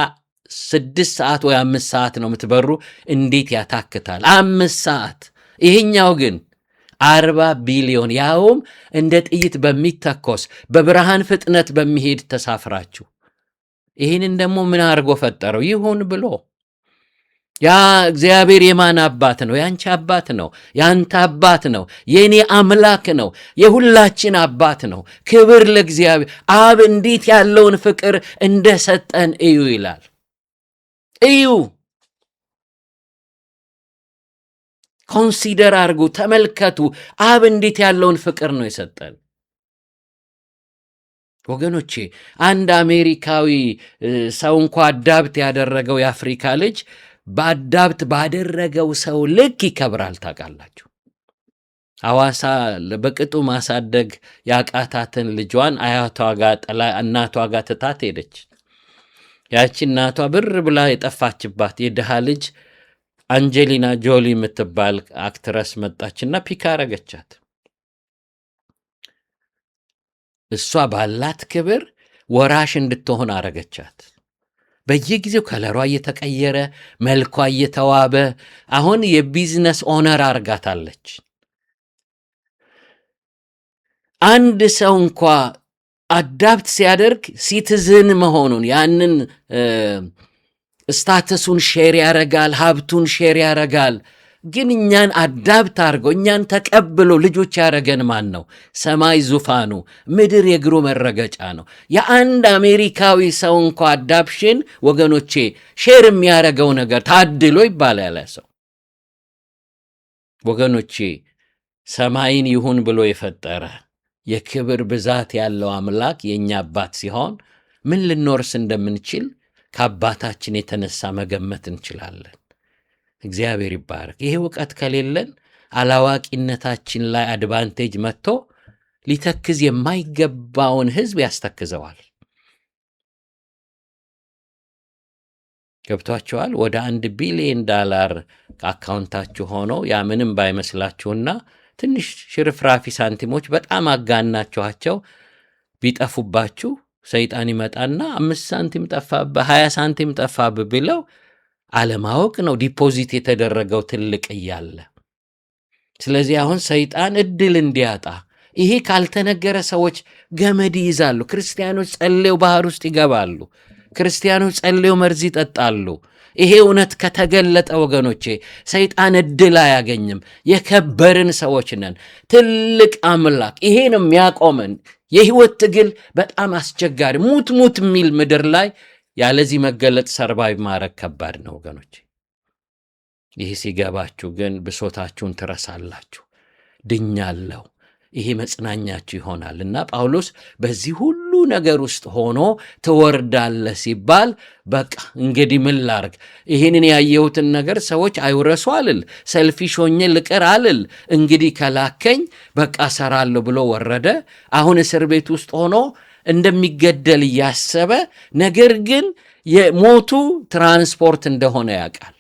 6 ሰዓት ወይ 5 ሰዓት ነው የምትበሩ። እንዴት ያታክታል! 5 ሰዓት። ይሄኛው ግን 40 ቢሊዮን፣ ያውም እንደ ጥይት በሚተኮስ በብርሃን ፍጥነት በሚሄድ ተሳፍራችሁ። ይህንን ደግሞ ምን አድርጎ ፈጠረው? ይሁን ብሎ። ያ እግዚአብሔር የማን አባት ነው? ያንቺ አባት ነው፣ ያንተ አባት ነው፣ የእኔ አምላክ ነው፣ የሁላችን አባት ነው። ክብር ለእግዚአብሔር። አብ እንዴት ያለውን ፍቅር እንደሰጠን እዩ ይላል። እዩ፣ ኮንሲደር አድርጉ፣ ተመልከቱ። አብ እንዴት ያለውን ፍቅር ነው የሰጠን ወገኖቼ። አንድ አሜሪካዊ ሰው እንኳ አዳብት ያደረገው የአፍሪካ ልጅ በአዳብት ባደረገው ሰው ልክ ይከብራል። ታውቃላችሁ፣ ሐዋሳ በቅጡ ማሳደግ ያቃታትን ልጇን አያቷ ጋር ጥላ እናቷ ጋር ትታት ሄደች። ያቺ እናቷ ብር ብላ የጠፋችባት የድሃ ልጅ አንጀሊና ጆሊ የምትባል አክትረስ መጣችና ፒክ አረገቻት። እሷ ባላት ክብር ወራሽ እንድትሆን አረገቻት። በየጊዜው ከለሯ እየተቀየረ መልኳ እየተዋበ አሁን የቢዝነስ ኦነር አርጋታለች። አንድ ሰው እንኳ አዳፕት ሲያደርግ ሲቲዝን መሆኑን ያንን ስታተሱን ሼር ያረጋል፣ ሀብቱን ሼር ያረጋል። ግን እኛን አዳፕት አድርገው እኛን ተቀብሎ ልጆች ያረገን ማን ነው? ሰማይ ዙፋኑ ምድር የእግሩ መረገጫ ነው። የአንድ አሜሪካዊ ሰው እንኳ አዳፕሽን ወገኖቼ ሼር የሚያረገው ነገር ታድሎ ይባላል። ሰው ወገኖቼ ሰማይን ይሁን ብሎ የፈጠረ የክብር ብዛት ያለው አምላክ የእኛ አባት ሲሆን ምን ልንወርስ እንደምንችል ከአባታችን የተነሳ መገመት እንችላለን። እግዚአብሔር ይባረክ። ይሄ እውቀት ከሌለን አላዋቂነታችን ላይ አድቫንቴጅ መጥቶ ሊተክዝ የማይገባውን ሕዝብ ያስተክዘዋል። ገብቷችኋል? ወደ $1 ቢሊዮን አካውንታችሁ ሆኖ ያ ምንም ባይመስላችሁና ትንሽ ሽርፍራፊ ሳንቲሞች በጣም አጋናችኋቸው ቢጠፉባችሁ ሰይጣን ይመጣና 5 ሳንቲም ጠፋብህ፣ 20 ሳንቲም ጠፋብህ ብለው አለማወቅ ነው ዲፖዚት የተደረገው ትልቅ እያለ። ስለዚህ አሁን ሰይጣን እድል እንዲያጣ ይሄ ካልተነገረ ሰዎች ገመድ ይይዛሉ። ክርስቲያኖች ጸልየው ባህር ውስጥ ይገባሉ። ክርስቲያኖች ጸልየው መርዝ ይጠጣሉ። ይሄ እውነት ከተገለጠ ወገኖቼ ሰይጣን እድል አያገኝም። የከበርን ሰዎች ነን። ትልቅ አምላክ ይሄ ነው የሚያቆመን። የህይወት ትግል በጣም አስቸጋሪ ሙት ሙት የሚል ምድር ላይ ያለዚህ መገለጥ ሰርቫይቭ ማድረግ ከባድ ነው ወገኖቼ። ይህ ሲገባችሁ ግን ብሶታችሁን ትረሳላችሁ። ድኛለሁ፣ ይሄ መጽናኛችሁ ይሆናል። እና ጳውሎስ በዚህ ሁሉ ነገር ውስጥ ሆኖ ትወርዳለህ ሲባል በቃ እንግዲህ ምን ላርግ? ይህንን ያየሁትን ነገር ሰዎች አይውረሱ አልል፣ ሰልፊሽ ሆኜ ልቅር አልል። እንግዲህ ከላከኝ በቃ ሰራለሁ ብሎ ወረደ። አሁን እስር ቤት ውስጥ ሆኖ እንደሚገደል እያሰበ ነገር ግን የሞቱ ትራንስፖርት እንደሆነ ያውቃል።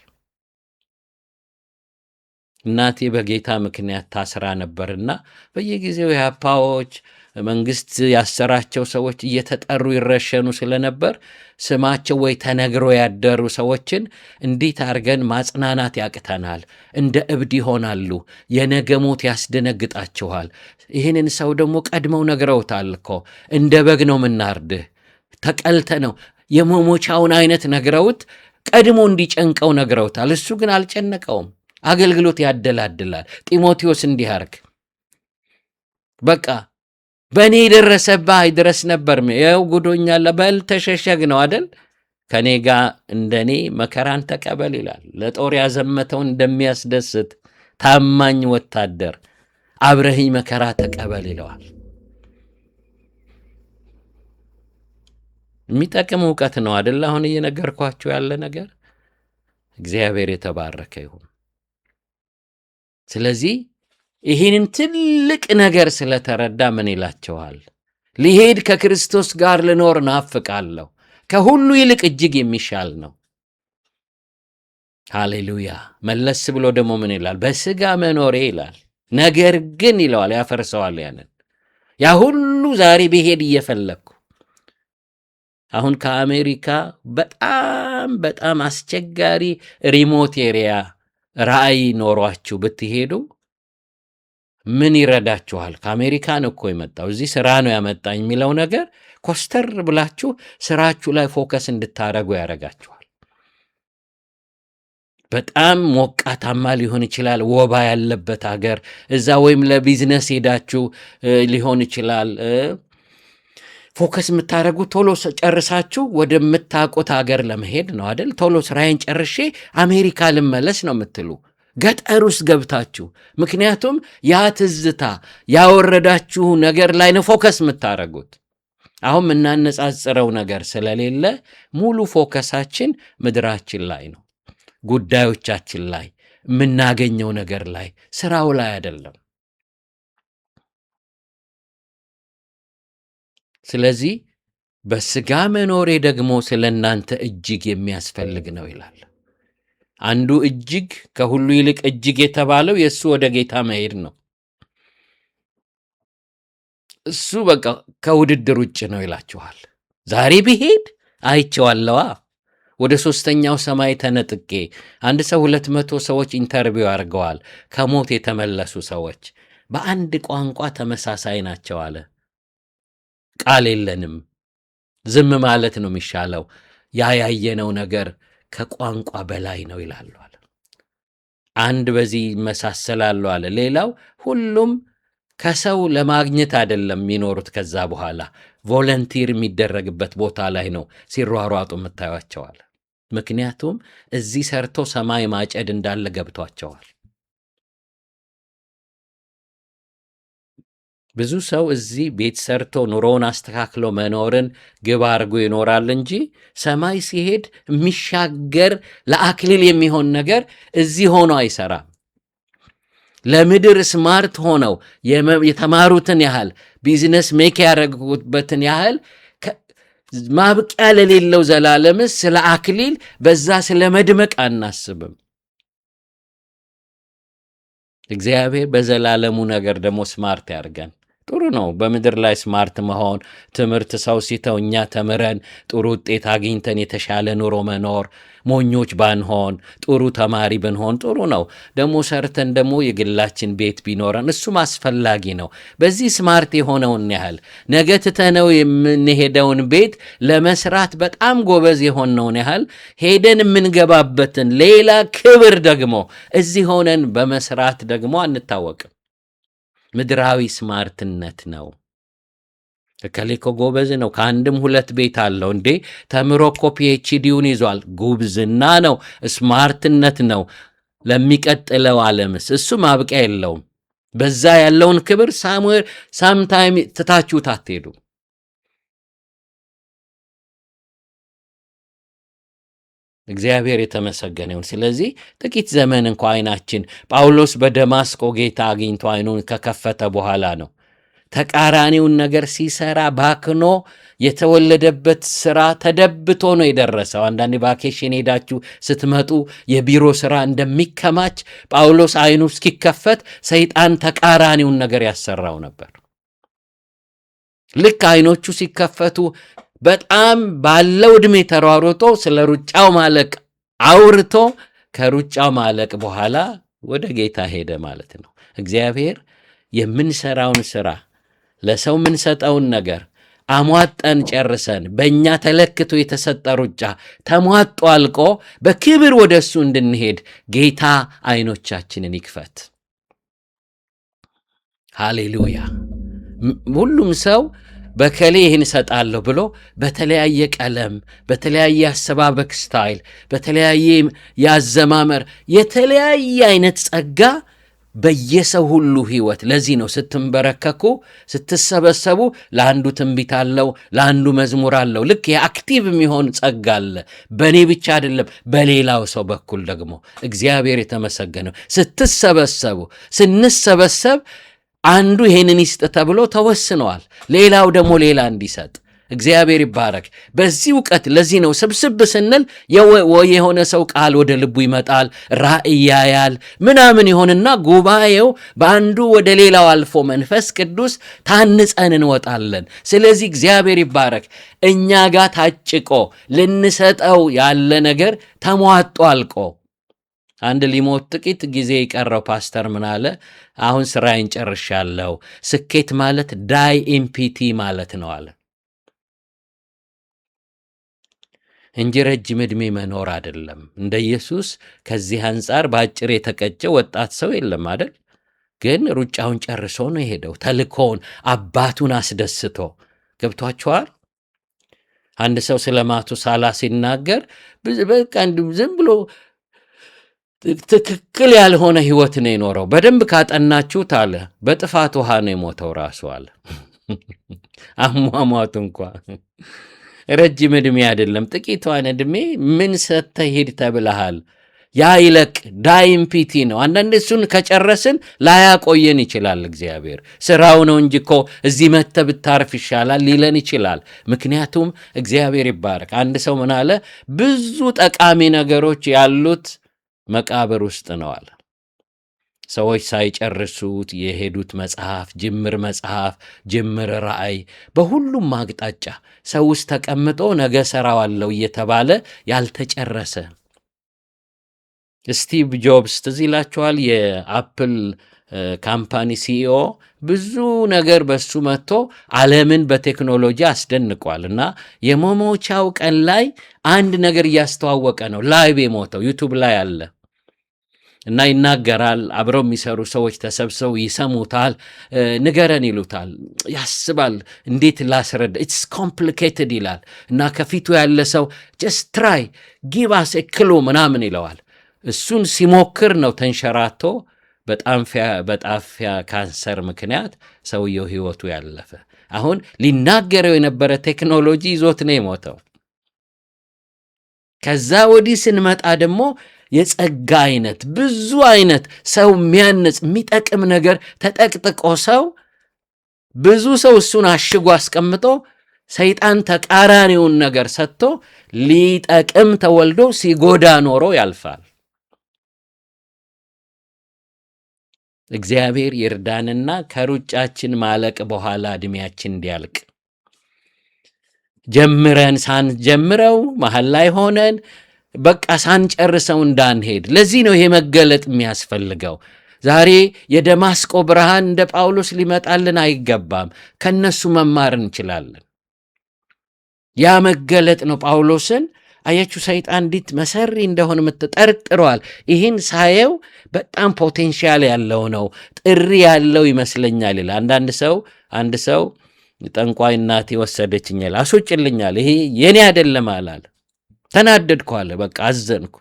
እናቴ በጌታ ምክንያት ታስራ ነበርና በየጊዜው የአፓዎች መንግስት ያሰራቸው ሰዎች እየተጠሩ ይረሸኑ ስለነበር ስማቸው ወይ ተነግሮ ያደሩ ሰዎችን እንዴት አድርገን ማጽናናት ያቅተናል። እንደ እብድ ይሆናሉ። የነገ ሞት ያስደነግጣችኋል። ይህንን ሰው ደግሞ ቀድመው ነግረውታል እኮ እንደ በግ ነው ምናርድህ፣ ተቀልተ ነው የመሞቻውን አይነት ነግረውት ቀድሞ እንዲጨንቀው ነግረውታል። እሱ ግን አልጨነቀውም። አገልግሎት ያደላድላል። ጢሞቴዎስ እንዲህ አርግ፣ በቃ በእኔ የደረሰብህ አይድረስ ነበር። ያው ጉዶኛል፣ በል ተሸሸግ ነው አደል? ከእኔ ጋር እንደኔ መከራን ተቀበል ይላል። ለጦር ያዘመተውን እንደሚያስደስት ታማኝ ወታደር አብረህኝ መከራ ተቀበል ይለዋል። የሚጠቅም እውቀት ነው አደል? አሁን እየነገርኳችሁ ያለ ነገር። እግዚአብሔር የተባረከ ይሁን። ስለዚህ ይህንን ትልቅ ነገር ስለተረዳ ምን ይላቸዋል? ሊሄድ ከክርስቶስ ጋር ልኖር ናፍቃለሁ፣ ከሁሉ ይልቅ እጅግ የሚሻል ነው። ሃሌሉያ። መለስ ብሎ ደግሞ ምን ይላል? በሥጋ መኖሬ ይላል፣ ነገር ግን ይለዋል፣ ያፈርሰዋል። ያንን ያ ሁሉ ዛሬ ብሄድ እየፈለግኩ አሁን ከአሜሪካ በጣም በጣም አስቸጋሪ ሪሞት ኤሪያ ራእይ ኖሯችሁ ብትሄዱ ምን ይረዳችኋል? ከአሜሪካን እኮ የመጣው እዚህ ስራ ነው ያመጣኝ የሚለው ነገር ኮስተር ብላችሁ ስራችሁ ላይ ፎከስ እንድታረጉ ያደርጋችኋል። በጣም ሞቃታማ ሊሆን ይችላል፣ ወባ ያለበት ሀገር እዛ፣ ወይም ለቢዝነስ ሄዳችሁ ሊሆን ይችላል። ፎከስ የምታደረጉ ቶሎ ጨርሳችሁ ወደምታውቁት ሀገር ለመሄድ ነው አይደል? ቶሎ ስራዬን ጨርሼ አሜሪካ ልመለስ ነው የምትሉ፣ ገጠር ውስጥ ገብታችሁ። ምክንያቱም ያ ትዝታ ያወረዳችሁ ነገር ላይ ነው ፎከስ የምታደረጉት። አሁን የምናነጻጽረው ነገር ስለሌለ ሙሉ ፎከሳችን ምድራችን ላይ ነው፣ ጉዳዮቻችን ላይ፣ የምናገኘው ነገር ላይ፣ ስራው ላይ አይደለም። ስለዚህ በሥጋ መኖሬ ደግሞ ስለ እናንተ እጅግ የሚያስፈልግ ነው ይላል። አንዱ እጅግ ከሁሉ ይልቅ እጅግ የተባለው የእሱ ወደ ጌታ መሄድ ነው። እሱ በቃ ከውድድር ውጭ ነው ይላችኋል። ዛሬ ብሄድ አይቼዋለዋ። ወደ 3ኛው ሰማይ ተነጥቄ አንድ ሰው 200 ሰዎች ኢንተርቪው አድርገዋል። ከሞት የተመለሱ ሰዎች በአንድ ቋንቋ ተመሳሳይ ናቸው አለ። ቃል የለንም፣ ዝም ማለት ነው የሚሻለው። ያ ያየነው ነገር ከቋንቋ በላይ ነው ይላሉ አለ። አንድ በዚህ ይመሳሰላሉ አለ። ሌላው ሁሉም ከሰው ለማግኘት አይደለም የሚኖሩት። ከዛ በኋላ ቮለንቲር የሚደረግበት ቦታ ላይ ነው ሲሯሯጡ የምታዩቸዋል። ምክንያቱም እዚህ ሰርቶ ሰማይ ማጨድ እንዳለ ገብቷቸዋል። ብዙ ሰው እዚህ ቤት ሰርቶ ኑሮውን አስተካክሎ መኖርን ግብ አድርጎ ይኖራል እንጂ ሰማይ ሲሄድ የሚሻገር ለአክሊል የሚሆን ነገር እዚህ ሆኖ አይሰራም። ለምድር ስማርት ሆነው የተማሩትን ያህል ቢዝነስ ሜክ ያደረጉበትን ያህል ማብቂያ ለሌለው ዘላለምስ ስለ አክሊል በዛ ስለ መድመቅ አናስብም። እግዚአብሔር በዘላለሙ ነገር ደግሞ ስማርት ያርገን። ጥሩ ነው በምድር ላይ ስማርት መሆን። ትምህርት ሰው ሲተው እኛ ተምረን ጥሩ ውጤት አግኝተን የተሻለ ኑሮ መኖር፣ ሞኞች ባንሆን፣ ጥሩ ተማሪ ብንሆን ጥሩ ነው። ደግሞ ሰርተን ደግሞ የግላችን ቤት ቢኖረን እሱም አስፈላጊ ነው። በዚህ ስማርት የሆነውን ያህል ነገ ትተነው የምንሄደውን ቤት ለመስራት በጣም ጎበዝ የሆነውን ያህል ሄደን የምንገባበትን ሌላ ክብር ደግሞ እዚህ ሆነን በመስራት ደግሞ አንታወቅም። ምድራዊ ስማርትነት ነው። እከሌኮ ጎበዝ ነው፣ ከአንድም 2 ቤት አለው እንዴ፣ ተምሮ እኮ ፒኤችዲውን ይዟል። ጉብዝና ነው፣ ስማርትነት ነው። ለሚቀጥለው ዓለምስ እሱ ማብቂያ የለውም። በዛ ያለውን ክብር ሳምታይም ትታችሁት አትሄዱ። እግዚአብሔር የተመሰገነ ይሁን። ስለዚህ ጥቂት ዘመን እንኳ አይናችን ጳውሎስ በደማስቆ ጌታ አግኝቶ አይኑን ከከፈተ በኋላ ነው ተቃራኒውን ነገር ሲሰራ ባክኖ የተወለደበት ስራ ተደብቶ ነው የደረሰው። አንዳንዴ ቫኬሽን ሄዳችሁ ስትመጡ የቢሮ ስራ እንደሚከማች ጳውሎስ አይኑ እስኪከፈት ሰይጣን ተቃራኒውን ነገር ያሰራው ነበር። ልክ አይኖቹ ሲከፈቱ በጣም ባለው ዕድሜ ተሯሩጦ ስለ ሩጫው ማለቅ አውርቶ ከሩጫው ማለቅ በኋላ ወደ ጌታ ሄደ ማለት ነው። እግዚአብሔር የምንሰራውን ስራ ለሰው የምንሰጠውን ነገር አሟጠን ጨርሰን በእኛ ተለክቶ የተሰጠ ሩጫ ተሟጦ አልቆ በክብር ወደ እሱ እንድንሄድ ጌታ አይኖቻችንን ይክፈት። ሃሌሉያ። ሁሉም ሰው በከሌ ይህን እሰጣለሁ ብሎ በተለያየ ቀለም፣ በተለያየ አሰባበክ ስታይል፣ በተለያየ ያዘማመር የተለያየ አይነት ጸጋ በየሰው ሁሉ ህይወት። ለዚህ ነው ስትንበረከኩ ስትሰበሰቡ ለአንዱ ትንቢት አለው፣ ለአንዱ መዝሙር አለው። ልክ የአክቲቭ የሚሆን ጸጋ አለ። በእኔ ብቻ አይደለም፣ በሌላው ሰው በኩል ደግሞ እግዚአብሔር የተመሰገነው። ስትሰበሰቡ ስንሰበሰብ አንዱ ይሄንን ይስጥ ተብሎ ተወስነዋል፣ ሌላው ደግሞ ሌላ እንዲሰጥ። እግዚአብሔር ይባረክ። በዚህ እውቀት ለዚህ ነው ስብስብ ስንል የሆነ ሰው ቃል ወደ ልቡ ይመጣል፣ ራእይ ያያል ምናምን ይሆንና ጉባኤው በአንዱ ወደ ሌላው አልፎ መንፈስ ቅዱስ ታንጸን እንወጣለን። ስለዚህ እግዚአብሔር ይባረክ። እኛ ጋር ታጭቆ ልንሰጠው ያለ ነገር ተሟጦ አልቆ አንድ ሊሞት ጥቂት ጊዜ የቀረው ፓስተር ምን አለ? አሁን ስራዬን ጨርሻለሁ። ስኬት ማለት ዳይ ኢምፒቲ ማለት ነው አለ እንጂ ረጅም ዕድሜ መኖር አይደለም። እንደ ኢየሱስ ከዚህ አንጻር በአጭር የተቀጨ ወጣት ሰው የለም አይደል? ግን ሩጫውን ጨርሶ ነው የሄደው። ተልኮውን አባቱን አስደስቶ። ገብቷችኋል? አንድ ሰው ስለ ማቱሳላ ሲናገር በቃ ዝም ብሎ ትክክል ያልሆነ ህይወት ነው የኖረው። በደንብ ካጠናችሁት አለ በጥፋት ውሃ ነው የሞተው ራሱ አለ። አሟሟቱ እንኳ ረጅም ዕድሜ አይደለም፣ ጥቂቷን ዕድሜ ምን ሰጥተህ ሂድ ተብለሃል። ያ ይለቅ ዳይምፒቲ ነው። አንዳንድ እሱን ከጨረስን ላያቆየን ይችላል። እግዚአብሔር ስራው ነው እንጂ እኮ እዚህ መጥተህ ብታርፍ ይሻላል ሊለን ይችላል። ምክንያቱም እግዚአብሔር ይባረክ። አንድ ሰው ምን አለ? ብዙ ጠቃሚ ነገሮች ያሉት መቃብር ውስጥ ነው አለ። ሰዎች ሳይጨርሱት የሄዱት መጽሐፍ፣ ጅምር ራእይ፣ በሁሉም አቅጣጫ ሰው ውስጥ ተቀምጦ ነገ ሰራዋለሁ እየተባለ ያልተጨረሰ። ስቲቭ ጆብስ ትዝ ይላችኋል? የአፕል ካምፓኒ ሲኢኦ። ብዙ ነገር በሱ መጥቶ ዓለምን በቴክኖሎጂ አስደንቋል። እና የመሞቻው ቀን ላይ አንድ ነገር እያስተዋወቀ ነው። ላይቭ የሞተው ዩቱብ ላይ አለ እና ይናገራል። አብረው የሚሰሩ ሰዎች ተሰብስበው ይሰሙታል። ንገረን ይሉታል። ያስባል፣ እንዴት ላስረዳ፣ ኢትስ ኮምፕሊኬትድ ይላል። እና ከፊቱ ያለ ሰው ጀስት ትራይ ጊቭ አስ ኤ ክሉ ምናምን ይለዋል። እሱን ሲሞክር ነው ተንሸራቶ በጣፊያ ካንሰር ምክንያት ሰውየው ህይወቱ ያለፈ። አሁን ሊናገረው የነበረ ቴክኖሎጂ ይዞት ነው የሞተው። ከዛ ወዲህ ስንመጣ ደግሞ የጸጋ አይነት ብዙ አይነት ሰው የሚያነጽ የሚጠቅም ነገር ተጠቅጥቆ ሰው ብዙ ሰው እሱን አሽጎ አስቀምጦ ሰይጣን ተቃራኒውን ነገር ሰጥቶ ሊጠቅም ተወልዶ ሲጎዳ ኖሮ ያልፋል። እግዚአብሔር ይርዳንና ከሩጫችን ማለቅ በኋላ ዕድሜያችን እንዲያልቅ ጀምረን ሳንጀምረው መሀል ላይ ሆነን በቃ ሳንጨርሰው እንዳንሄድ። ለዚህ ነው ይሄ መገለጥ የሚያስፈልገው። ዛሬ የደማስቆ ብርሃን እንደ ጳውሎስ ሊመጣልን አይገባም። ከነሱ መማር እንችላለን። ያ መገለጥ ነው ጳውሎስን አያችሁ፣ ሰይጣን እንዴት መሰሪ እንደሆነ ጠርጥሯል። ይህን ሳየው በጣም ፖቴንሻል ያለው ነው፣ ጥሪ ያለው ይመስለኛል ይላል። አንድ ሰው ጠንቋይ እናቴ ወሰደችኛል፣ አስወጭልኛል፣ ይሄ የኔ አይደለም አላለ። ተናደድኩ አለ። በቃ አዘንኩ።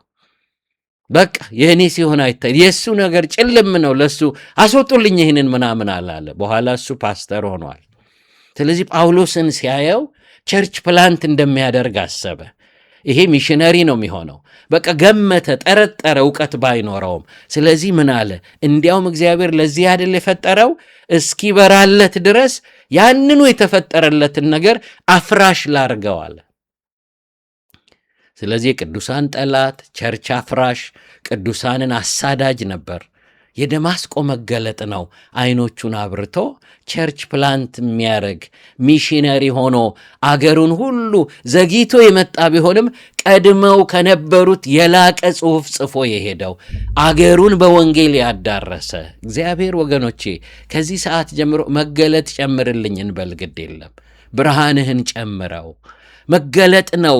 በቃ የእኔ ሲሆን አይታይ፣ የእሱ ነገር ጭልም ነው፣ ለሱ አስወጡልኝ ይህንን ምናምን አላለ። በኋላ እሱ ፓስተር ሆኗል። ስለዚህ ጳውሎስን ሲያየው ቸርች ፕላንት እንደሚያደርግ አሰበ። ይሄ ሚሽነሪ ነው የሚሆነው። በቃ ገመተ፣ ጠረጠረ፣ እውቀት ባይኖረውም። ስለዚህ ምን አለ? እንዲያውም እግዚአብሔር ለዚህ አይደል የፈጠረው እስኪበራለት ድረስ ያንኑ የተፈጠረለትን ነገር አፍራሽ ላርገው አለ። ስለዚህ የቅዱሳን ጠላት፣ ቸርች አፍራሽ፣ ቅዱሳንን አሳዳጅ ነበር። የደማስቆ መገለጥ ነው አይኖቹን አብርቶ ቸርች ፕላንት የሚያደርግ ሚሽነሪ ሆኖ አገሩን ሁሉ ዘግይቶ የመጣ ቢሆንም ቀድመው ከነበሩት የላቀ ጽሑፍ ጽፎ የሄደው አገሩን በወንጌል ያዳረሰ እግዚአብሔር። ወገኖቼ ከዚህ ሰዓት ጀምሮ መገለጥ ጨምርልኝ እንበል፣ ግድ የለም ብርሃንህን ጨምረው። መገለጥ ነው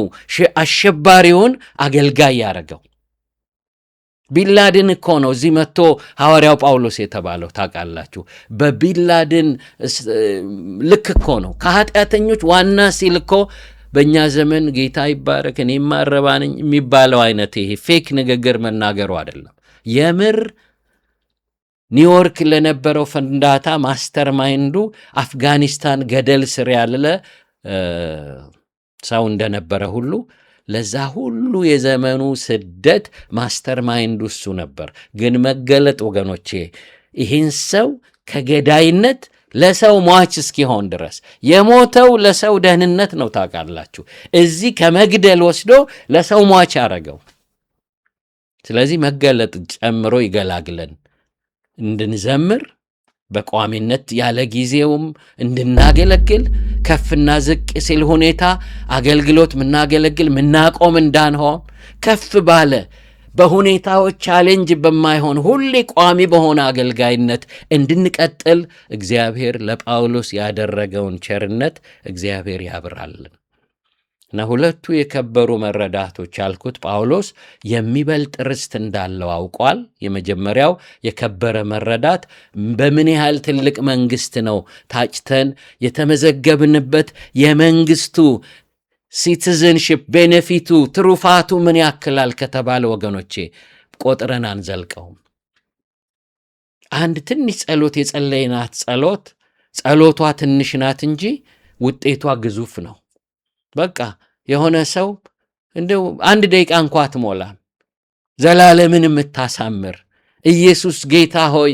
አሸባሪውን አገልጋይ ያደረገው። ቢንላድን እኮ ነው እዚህ መጥቶ ሐዋርያው ጳውሎስ የተባለው ታውቃላችሁ። በቢንላድን ልክ እኮ ነው ከኃጢአተኞች ዋና ሲል እኮ በእኛ ዘመን ጌታ ይባረክ እኔ ማረባ ነኝ የሚባለው አይነት ይሄ ፌክ ንግግር መናገሩ አይደለም። የምር ኒውዮርክ ለነበረው ፍንዳታ ማስተር ማይንዱ አፍጋኒስታን ገደል ስር ያለ ሰው እንደነበረ ሁሉ ለዛ ሁሉ የዘመኑ ስደት ማስተር ማይንዱ እሱ ነበር። ግን መገለጥ ወገኖቼ ይህን ሰው ከገዳይነት ለሰው ሟች እስኪሆን ድረስ የሞተው ለሰው ደህንነት ነው ታውቃላችሁ። እዚህ ከመግደል ወስዶ ለሰው ሟች አረገው። ስለዚህ መገለጥ ጨምሮ ይገላግለን፣ እንድንዘምር በቋሚነት ያለ ጊዜውም እንድናገለግል፣ ከፍና ዝቅ ሲል ሁኔታ አገልግሎት ምናገለግል ምናቆም እንዳንሆን፣ ከፍ ባለ በሁኔታዎች ቻሌንጅ በማይሆን ሁሌ ቋሚ በሆነ አገልጋይነት እንድንቀጥል እግዚአብሔር ለጳውሎስ ያደረገውን ቸርነት እግዚአብሔር ያብራልን እና ሁለቱ የከበሩ መረዳቶች ያልኩት ጳውሎስ የሚበልጥ ርስት እንዳለው አውቋል። የመጀመሪያው የከበረ መረዳት በምን ያህል ትልቅ መንግስት ነው ታጭተን የተመዘገብንበት፣ የመንግስቱ ሲቲዝንሽፕ ቤኔፊቱ ትሩፋቱ ምን ያክላል ከተባለ ወገኖቼ ቆጥረን አንዘልቀውም። አንድ ትንሽ ጸሎት የጸለይናት ጸሎቷ ትንሽ ናት እንጂ ውጤቷ ግዙፍ ነው። በቃ የሆነ ሰው እንደው 1 ደቂቃ እንኳ አትሞላም፣ ዘላለምን የምታሳምር ኢየሱስ ጌታ ሆይ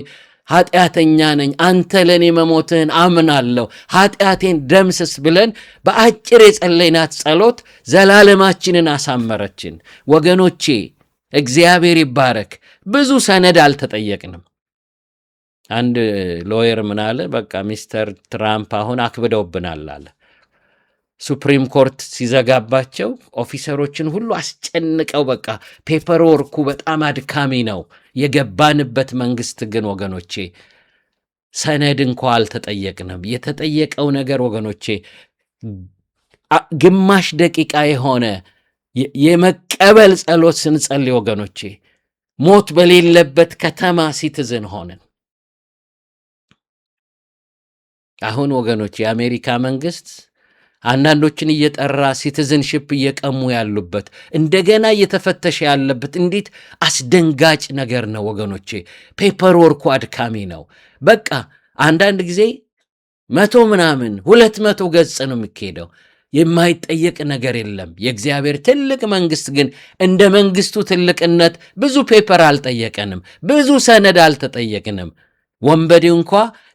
ኃጢአተኛ ነኝ፣ አንተ ለእኔ መሞትህን አምናለሁ፣ ኃጢአቴን ደምስስ ብለን በአጭር የጸለይናት ጸሎት ዘላለማችንን አሳመረችን። ወገኖቼ እግዚአብሔር ይባረክ። ብዙ ሰነድ አልተጠየቅንም። አንድ ሎየር ምን አለ? በቃ ሚስተር ትራምፕ አሁን አክብደውብናል አለ። ሱፕሪም ኮርት ሲዘጋባቸው ኦፊሰሮችን ሁሉ አስጨንቀው፣ በቃ ፔፐር ወርኩ በጣም አድካሚ ነው የገባንበት። መንግስት ግን ወገኖቼ ሰነድ እንኳ አልተጠየቅንም። የተጠየቀው ነገር ወገኖቼ ግማሽ ደቂቃ የሆነ የመቀበል ጸሎት ስንጸልይ ወገኖቼ ሞት በሌለበት ከተማ ሲቲዝን ሆንን። አሁን ወገኖቼ የአሜሪካ መንግስት አንዳንዶችን እየጠራ ሲቲዝንሽፕ እየቀሙ ያሉበት እንደገና እየተፈተሸ ያለበት እንዴት አስደንጋጭ ነገር ነው ወገኖቼ። ፔፐር ወርኩ አድካሚ ነው። በቃ አንዳንድ ጊዜ 100 ምናምን 200 ገጽ ነው የሚካሄደው። የማይጠየቅ ነገር የለም። የእግዚአብሔር ትልቅ መንግስት ግን እንደ መንግስቱ ትልቅነት ብዙ ፔፐር አልጠየቀንም፣ ብዙ ሰነድ አልተጠየቅንም። ወንበዴው እንኳ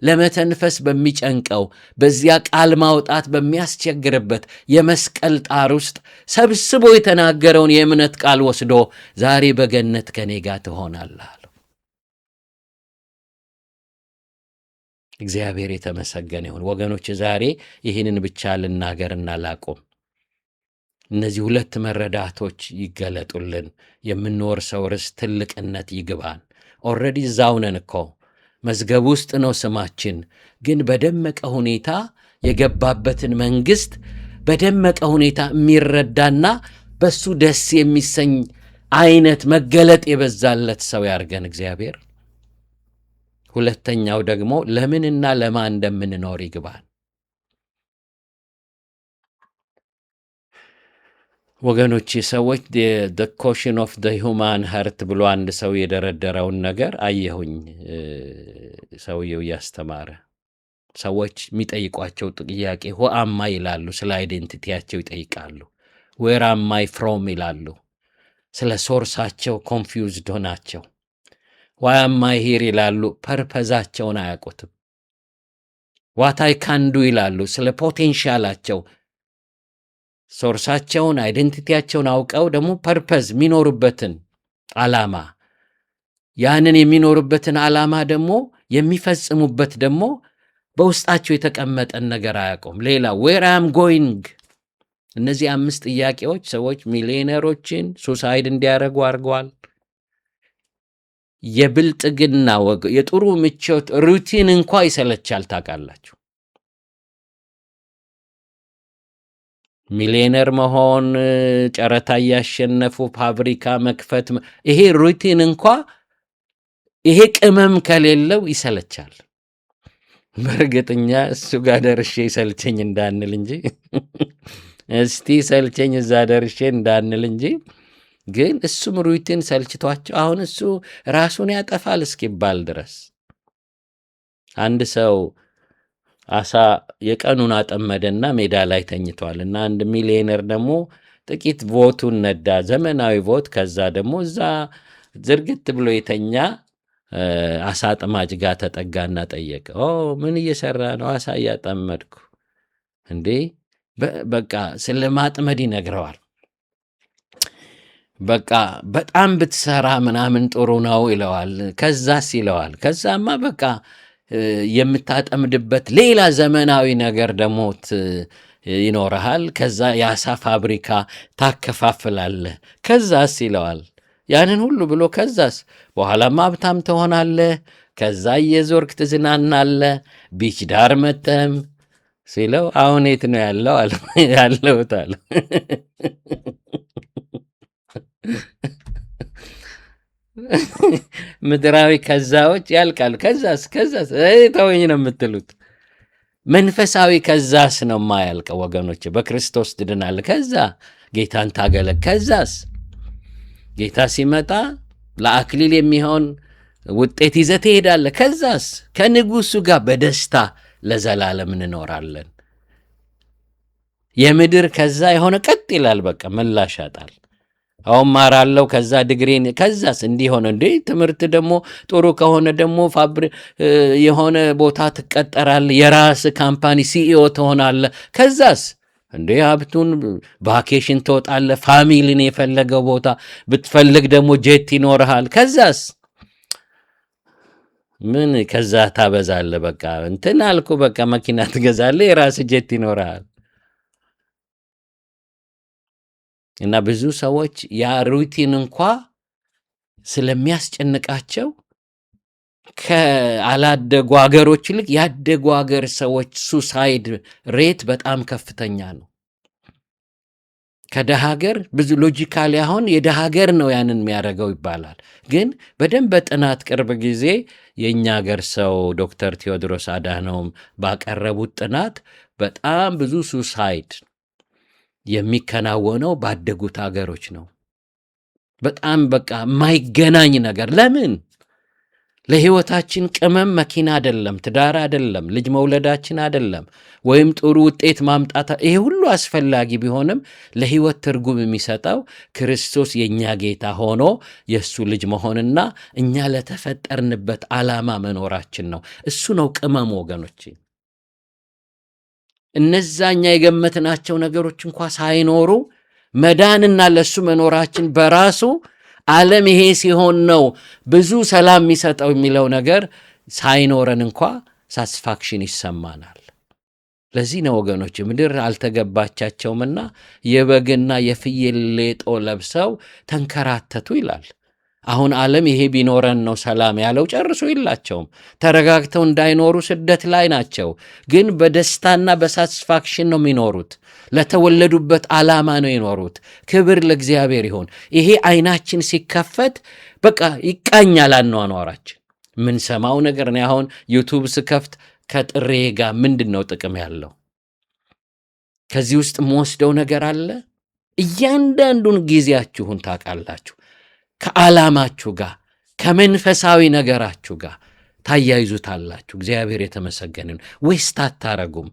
ለመተንፈስ በሚጨንቀው በዚያ ቃል ማውጣት በሚያስቸግርበት የመስቀል ጣር ውስጥ ሰብስቦ የተናገረውን የእምነት ቃል ወስዶ ዛሬ በገነት ከኔ ጋር ትሆናለህ አለው። እግዚአብሔር የተመሰገነ ይሁን። ወገኖች ዛሬ ይህንን ብቻ ልናገርና ላቆም። እነዚህ 2 መረዳቶች ይገለጡልን። የምንወርሰው ርስት ትልቅነት ይግባን። ኦልሬዲ እዛው ነን እኮ መዝገብ ውስጥ ነው ስማችን። ግን በደመቀ ሁኔታ የገባበትን መንግስት በደመቀ ሁኔታ የሚረዳና በሱ ደስ የሚሰኝ አይነት መገለጥ የበዛለት ሰው ያርገን እግዚአብሔር። ሁለተኛው ደግሞ ለምንና ለማን እንደምንኖር ይግባን። ወገኖቼ ሰዎች the question of the human heart ብሎ አንድ ሰው የደረደረውን ነገር አየሁኝ። ሰውየው እያስተማረ ሰዎች የሚጠይቋቸው ጥያቄ ሆአማ ይላሉ፣ ስለ አይዴንቲቲያቸው ይጠይቃሉ። ዌር አም አይ ፍሮም ይላሉ። ስለ ሶርሳቸው ኮንፊውዝድ ሆናቸው። ዋይ አም አይ ሂር ይላሉ። ፐርፐዛቸውን አያውቁትም። ዋት አይ ካንዱ ይላሉ። ስለ ፖቴንሻላቸው ሶርሳቸውን አይደንቲቲያቸውን አውቀው ደግሞ ፐርፐዝ የሚኖሩበትን ዓላማ ያንን የሚኖሩበትን ዓላማ ደግሞ የሚፈጽሙበት ደግሞ በውስጣቸው የተቀመጠን ነገር አያውቁም። ሌላ ዌር አም ጎይንግ። እነዚህ 5 ጥያቄዎች ሰዎች ሚሊዮነሮችን ሱሳይድ እንዲያደርጉ አድርገዋል። የብልጥግና ወግ የጥሩ ምቾት ሩቲን እንኳ ይሰለቻል። ታውቃላችሁ፣ ሚሊዮነር መሆን፣ ጨረታ እያሸነፉ ፋብሪካ መክፈት፣ ይሄ ሩቲን እንኳ ይሄ ቅመም ከሌለው ይሰለቻል። በእርግጠኛ እሱ ጋር ደርሼ ይሰልቸኝ እንዳንል እንጂ እስቲ ሰልቸኝ እዛ ደርሼ እንዳንል እንጂ ግን እሱም ሩቲን ሰልችቷቸው አሁን እሱ ራሱን ያጠፋል እስኪባል ድረስ። አንድ ሰው አሳ የቀኑን አጠመደና ሜዳ ላይ ተኝቷል እና አንድ ሚሊዮነር ደግሞ ጥቂት ቮቱን ነዳ፣ ዘመናዊ ቮት። ከዛ ደግሞ እዛ ዝርግት ብሎ የተኛ አሳ አጥማጅ ጋር ተጠጋና ጠየቀ። ምን እየሰራ ነው? አሳ እያጠመድኩ። እንዴ በቃ ስለ ማጥመድ ይነግረዋል። በቃ በጣም ብትሰራ ምናምን ጥሩ ነው ይለዋል። ከዛስ ይለዋል። ከዛማ በቃ የምታጠምድበት ሌላ ዘመናዊ ነገር ደግሞ ይኖርሃል። ከዛ የአሳ ፋብሪካ ታከፋፍላለህ። ከዛስ ይለዋል። ያንን ሁሉ ብሎ ከዛስ በኋላማ ሀብታም ትሆናለህ። ከዛ እየዞርክ ትዝናናለህ፣ ቢች ዳር መተም ሲለው አሁን የት ነው ያለው? ያለሁት አለ። ምድራዊ ከዛዎች ያልቃል። ከዛስ ተወኝ ነው የምትሉት። መንፈሳዊ ከዛስ ነው የማያልቀው ወገኖች። በክርስቶስ ትድናል። ከዛ ጌታን ታገለግ። ከዛስ ጌታ ሲመጣ ለአክሊል የሚሆን ውጤት ይዘህ ትሄዳለህ። ከዛስ ከንጉሱ ጋር በደስታ ለዘላለም እንኖራለን። የምድር ከዛ የሆነ ቀጥ ይላል። በቃ ምላሽ ያጣል። አሁን ማራለው፣ ከዛ ድግሬን፣ ከዛስ እንዲሆነ እንዴ ትምህርት ደግሞ ጥሩ ከሆነ ደግሞ የሆነ ቦታ ትቀጠራለህ፣ የራስ ካምፓኒ ሲኢኦ ትሆናለህ። ከዛስ እንዴ ሀብቱን ቫኬሽን ትወጣለህ፣ ፋሚሊን የፈለገው ቦታ ብትፈልግ ደግሞ ጄት ይኖርሃል። ከዛስ ምን ከዛ ታበዛለህ። በቃ እንትን አልኩ፣ በቃ መኪና ትገዛለህ፣ የራስ ጄት ይኖርሃል። እና ብዙ ሰዎች ያ ሩቲን እንኳ ስለሚያስጨንቃቸው ከአላደጉ ሀገሮች ይልቅ ያደጉ ሀገር ሰዎች ሱሳይድ ሬት በጣም ከፍተኛ ነው። ከደሃ ሀገር ብዙ ሎጂካሊ አሁን የደሃ ሀገር ነው ያንን የሚያደርገው ይባላል። ግን በደንብ በጥናት ቅርብ ጊዜ የእኛ ሀገር ሰው ዶክተር ቴዎድሮስ አድሃኖም ባቀረቡት ጥናት በጣም ብዙ ሱሳይድ የሚከናወነው ባደጉት ሀገሮች ነው። በጣም በቃ የማይገናኝ ነገር። ለምን? ለህይወታችን ቅመም መኪና አይደለም፣ ትዳር አይደለም፣ ልጅ መውለዳችን አይደለም፣ ወይም ጥሩ ውጤት ማምጣት። ይሄ ሁሉ አስፈላጊ ቢሆንም ለህይወት ትርጉም የሚሰጠው ክርስቶስ የእኛ ጌታ ሆኖ የእሱ ልጅ መሆንና እኛ ለተፈጠርንበት ዓላማ መኖራችን ነው። እሱ ነው ቅመም ወገኖች። እነዛኛ የገመትናቸው ነገሮች እንኳ ሳይኖሩ መዳንና ለሱ መኖራችን በራሱ ዓለም ይሄ ሲሆን ነው ብዙ ሰላም የሚሰጠው የሚለው ነገር ሳይኖረን እንኳ ሳትስፋክሽን ይሰማናል። ለዚህ ነው ወገኖች ምድር አልተገባቻቸውምና የበግና የፍየል ሌጦ ለብሰው ተንከራተቱ ይላል። አሁን ዓለም ይሄ ቢኖረን ነው ሰላም ያለው ጨርሶ የላቸውም። ተረጋግተው እንዳይኖሩ ስደት ላይ ናቸው። ግን በደስታና በሳትስፋክሽን ነው የሚኖሩት። ለተወለዱበት ዓላማ ነው የኖሩት። ክብር ለእግዚአብሔር ይሆን። ይሄ አይናችን ሲከፈት በቃ ይቃኛል አኗኗራችን። ምንሰማው ነገር ነው። አሁን ዩቱብ ስከፍት ከጥሬ ጋር ምንድን ነው ጥቅም ያለው? ከዚህ ውስጥ መወስደው ነገር አለ? እያንዳንዱን ጊዜያችሁን ታውቃላችሁ ከዓላማችሁ ጋር ከመንፈሳዊ ነገራችሁ ጋር ታያይዙታላችሁ። እግዚአብሔር የተመሰገነ ነው። ዌስት አታረጉም።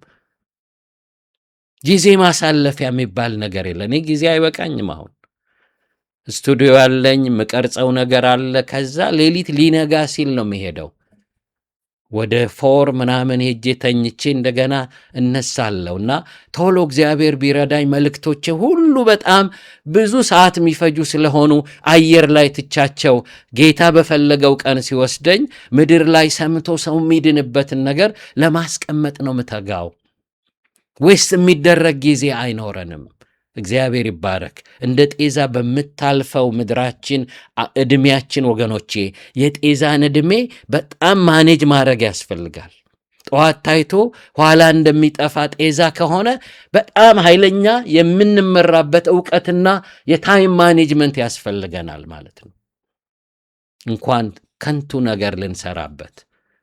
ጊዜ ማሳለፊያ የሚባል ነገር የለ። እኔ ጊዜ አይበቃኝም። አሁን ስቱዲዮ ያለኝ የምቀርጸው ነገር አለ። ከዛ ሌሊት ሊነጋ ሲል ነው የሚሄደው። ወደ 4 ምናምን ሄጄ ተኝቼ እንደገና እነሳለሁ እና ቶሎ እግዚአብሔር ቢረዳኝ መልእክቶቼ ሁሉ በጣም ብዙ ሰዓት የሚፈጁ ስለሆኑ አየር ላይ ትቻቸው ጌታ በፈለገው ቀን ሲወስደኝ ምድር ላይ ሰምቶ ሰው የሚድንበትን ነገር ለማስቀመጥ ነው ምተጋው። ወይስ የሚደረግ ጊዜ አይኖረንም። እግዚአብሔር ይባረክ። እንደ ጤዛ በምታልፈው ምድራችን ዕድሜያችን ወገኖቼ፣ የጤዛን ዕድሜ በጣም ማኔጅ ማድረግ ያስፈልጋል። ጠዋት ታይቶ ኋላ እንደሚጠፋ ጤዛ ከሆነ በጣም ኃይለኛ የምንመራበት ዕውቀትና የታይም ማኔጅመንት ያስፈልገናል ማለት ነው። እንኳን ከንቱ ነገር ልንሰራበት።